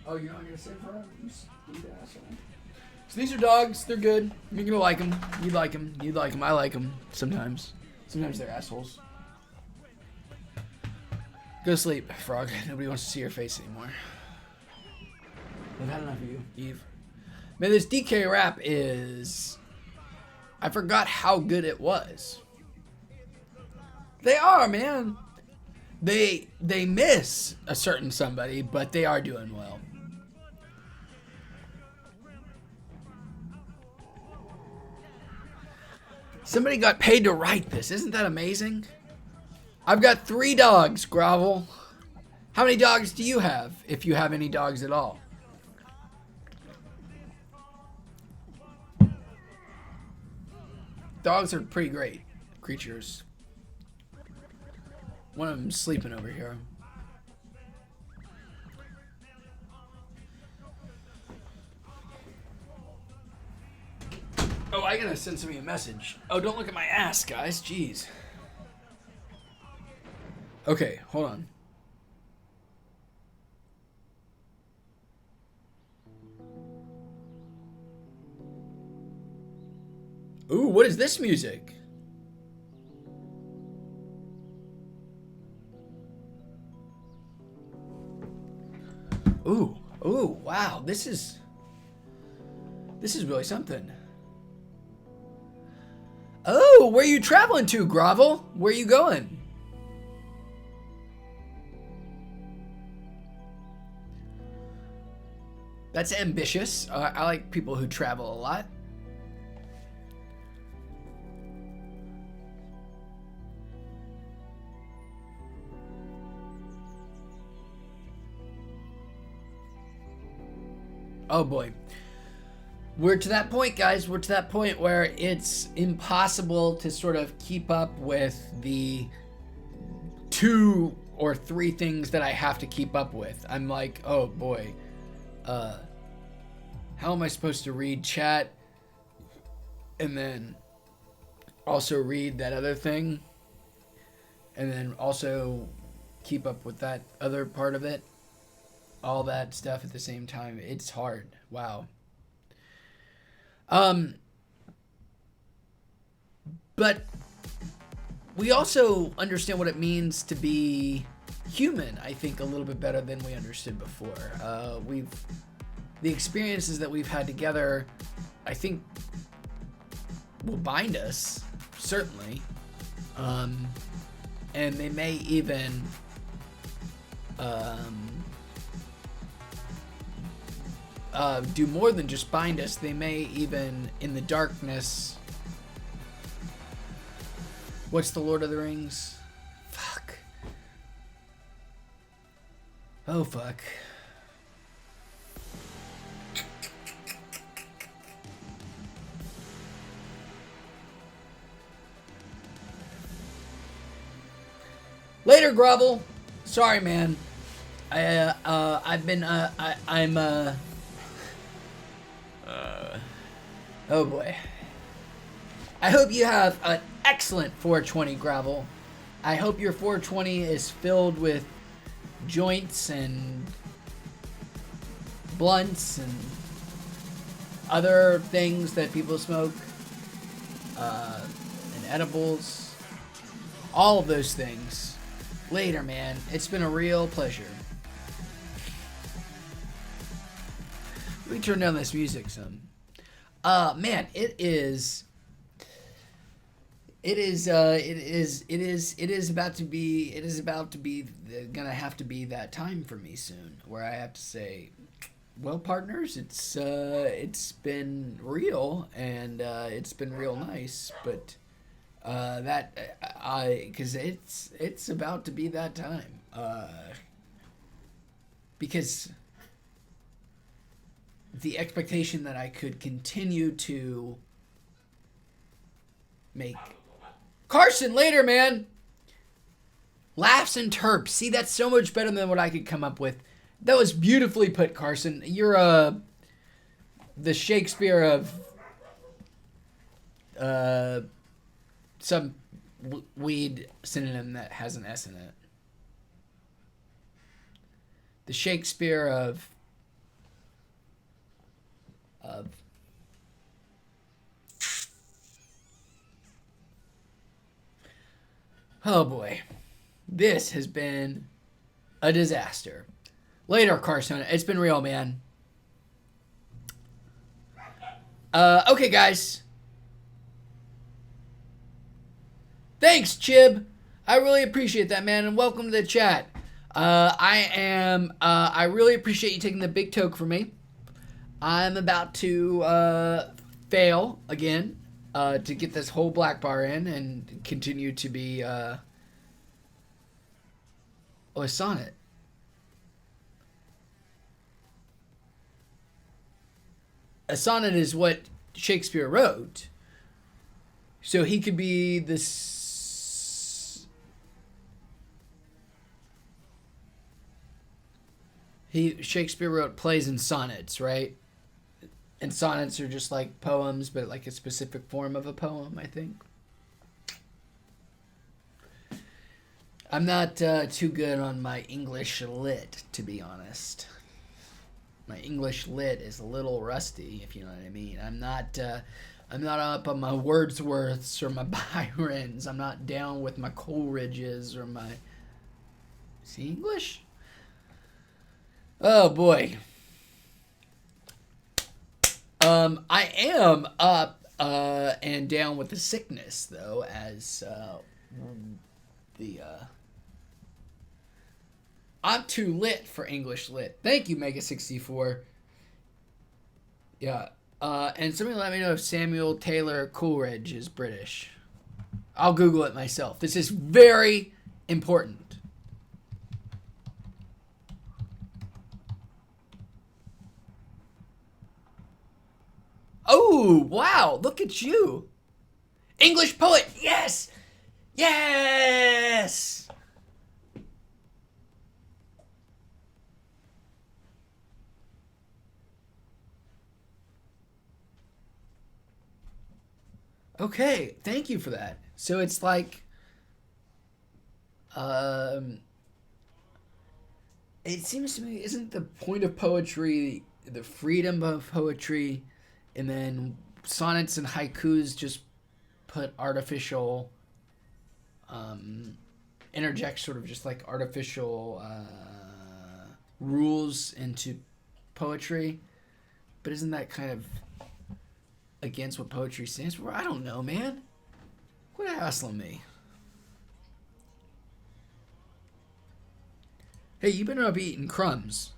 Oh, you're not gonna sit for him? You stupid asshole. So these are dogs. They're good. You're gonna like them. You like them. You like them. I like them. Sometimes. Sometimes they're assholes. Go to sleep, Frog. Nobody wants to see your face anymore. I've had enough of you, Eve. Man, this DK rap is... I forgot how good it was. They are, man. They miss a certain somebody, but they are doing well. Somebody got paid to write this. Isn't that amazing? I've got 3 dogs, Grovel. How many dogs do you have, if you have any dogs at all? Dogs are pretty great creatures. One of them's sleeping over here. Oh, I gotta send somebody a message. Oh, don't look at my ass, guys. Jeez. Okay, hold on. Ooh, what is this music? Ooh, wow. This is really something. Oh, where are you traveling to, Grovel? Where are you going? That's ambitious. I like people who travel a lot. Oh boy. We're to that point, guys. We're to that point where it's impossible to sort of keep up with the 2 or 3 things that I have to keep up with. I'm like, oh boy. How am I supposed to read chat and then also read that other thing and then also keep up with that other part of it? All that stuff at the same time. It's hard. Wow. But we also understand what it means to be human, I think, a little bit better than we understood before. The experiences that we've had together, I think, will bind us, certainly. And they may even do more than just bind us. They may even, in the darkness... What's the Lord of the Rings? Fuck. Oh, fuck. Later, Grovel. Sorry, man. Oh boy. I hope you have an excellent 420, Gravel. I hope your 420 is filled with joints and blunts and other things that people smoke, and edibles. All of those things. Later, man. It's been a real pleasure. Let me turn down this music some. Man, it is about to be gonna have to be that time for me soon where I have to say, well, partners, it's been real and it's been real nice, but because it's about to be that time, because the expectation that I could continue to make... Carson, later, man! Laughs and terps. See, that's so much better than what I could come up with. That was beautifully put, Carson. You're the Shakespeare of some weed synonym that has an S in it. The Shakespeare of oh boy, this has been a disaster. Later, Carson. It's been real, man. Okay, guys. Thanks, Chib. I really appreciate that, man, and welcome to the chat. I really appreciate you taking the big toke for me. I'm about to fail again to get this whole black bar in and continue to be a sonnet. A sonnet is what Shakespeare wrote. So he could be this. Shakespeare wrote plays and sonnets, right? And sonnets are just like poems, but like a specific form of a poem, I think. I'm not too good on my English lit, to be honest. My English lit is a little rusty, if you know what I mean. I'm not up on my Wordsworths or my Byrons. I'm not down with my Coleridges or my... Is he English? Oh, boy. I am up and down with the sickness, though, as I'm too lit for English lit. Thank you, Mega64. Yeah. And somebody let me know if Samuel Taylor Coleridge is British. I'll Google it myself. This is very important. Oh, wow. Look at you. English poet. Yes. Yes. Okay, thank you for that. So it's like, it seems to me, isn't the point of poetry the freedom of poetry, and then sonnets and haikus just put artificial, interject sort of just like artificial rules into poetry, but isn't that kind of against what poetry stands for? I don't know, man. Quit hassling me. Hey, you better not be eating crumbs.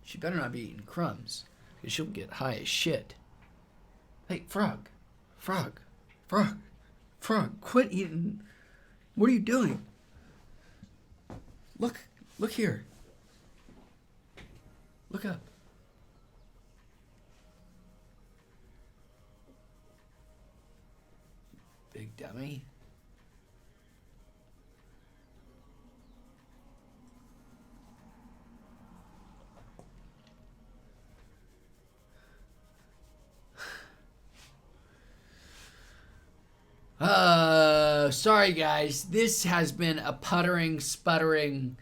She better not be eating crumbs, because she'll get high as shit. Hey, frog. Frog. Frog. Frog. Quit eating. What are you doing? Look. Look here. Look up. Big dummy. Sorry guys, this has been a puttering, sputtering,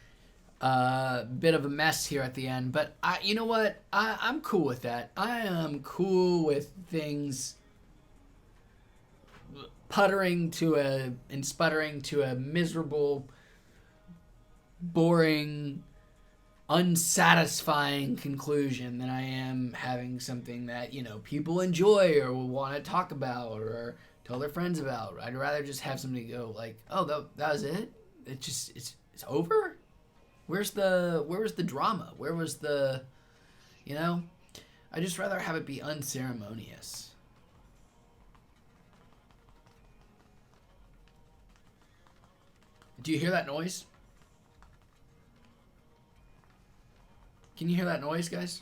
bit of a mess here at the end, but you know what? I'm cool with that. I am cool with things puttering to and sputtering to a miserable, boring, unsatisfying conclusion than I am having something that, you know, people enjoy or will want to talk about or tell their friends about. I'd rather just have somebody go like, oh, that was it? It's over? Where was the drama? Where was the, you know? I'd just rather have it be unceremonious. Do you hear that noise? Can you hear that noise, guys?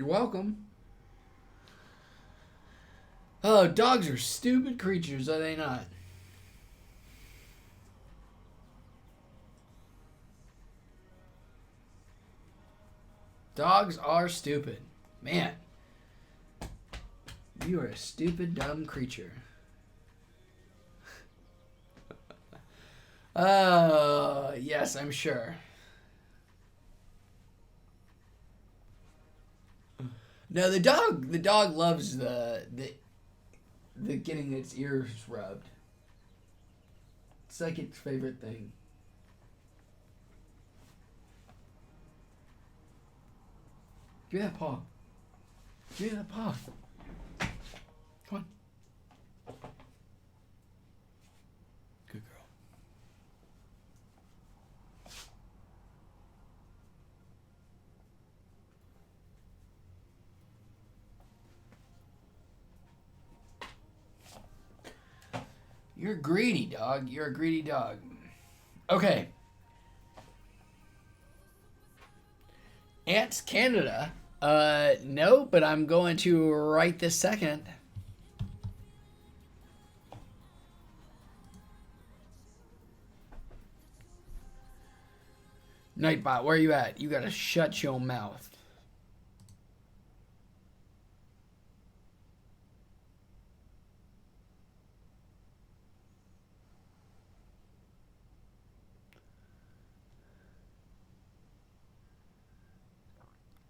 You're welcome. Oh, dogs are stupid creatures, are they not? Dogs are stupid. Man. You are a stupid, dumb creature. Yes, I'm sure. No, the dog loves the getting its ears rubbed. It's like its favorite thing. Give me that paw. Give me that paw. Come on. Good girl. You're greedy, dog. You're a greedy dog. Okay. Ants Canada. No, but I'm going to right this second. Nightbot, where you at? You gotta shut your mouth.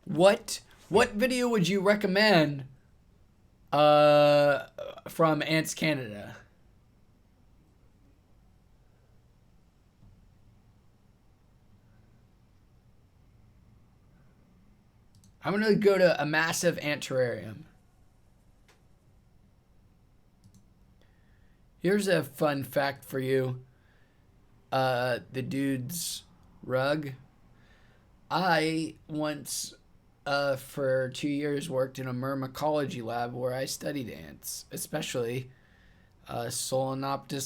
What video would you recommend from Ants Canada? I'm going to go to a massive ant terrarium. Here's a fun fact for you. The dude's rug. I once, for 2 years, worked in a myrmecology lab where I studied ants, especially Solenopsis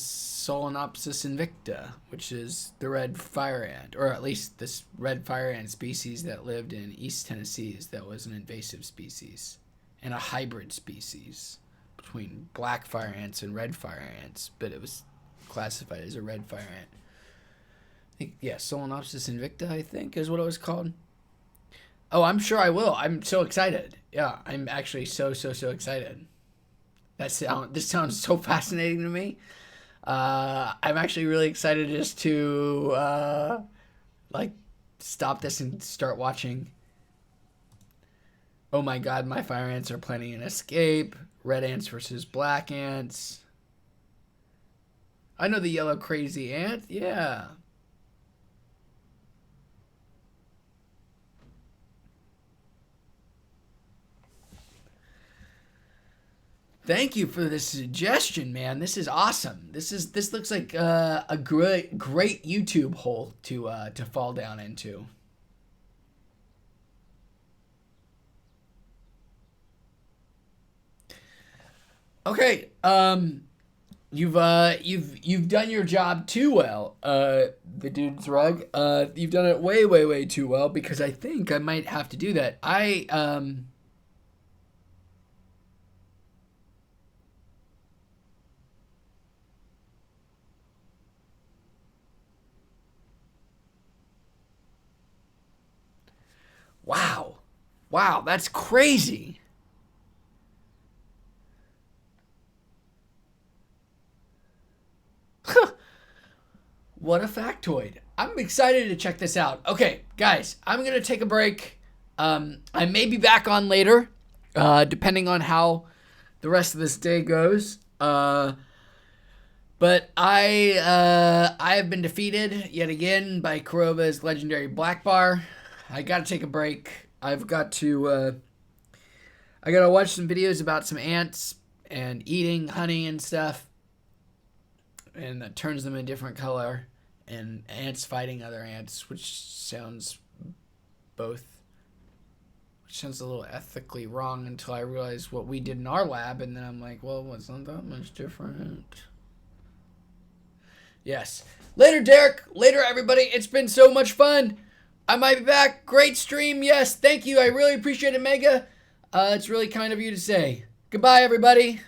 invicta, which is the red fire ant, or at least this red fire ant species that lived in East Tennessee. That was an invasive species and a hybrid species between black fire ants and red fire ants, but it was classified as a red fire ant. I think, yeah, Solenopsis invicta, I think, is what it was called. Oh, I'm sure I will. I'm so excited. Yeah, I'm actually so excited. This sounds so fascinating to me. I'm actually really excited just to stop this and start watching. Oh my god, my fire ants are planning an escape. Red ants versus black ants. I know the yellow crazy ant. Yeah. Thank you for this suggestion, man. This is awesome. This looks like a great YouTube hole to fall down into. Okay, you've done your job too well, the dude's rug. You've done it way too well, because I think I might have to do that. Wow, that's crazy. What a factoid. I'm excited to check this out. Okay, guys, I'm going to take a break. I may be back on later, depending on how the rest of this day goes. But I have been defeated yet again by Korova's legendary black bar. I got to take a break. I've got to I got to watch some videos about some ants and eating honey and stuff. And that turns them a different color, and ants fighting other ants, which sounds a little ethically wrong until I realized what we did in our lab, and then I'm like, well, it's not that much different. Yes. Later, Derek. Later, everybody. It's been so much fun. I might be back. Great stream. Yes. Thank you. I really appreciate it, Mega. It's really kind of you to say. Goodbye, everybody.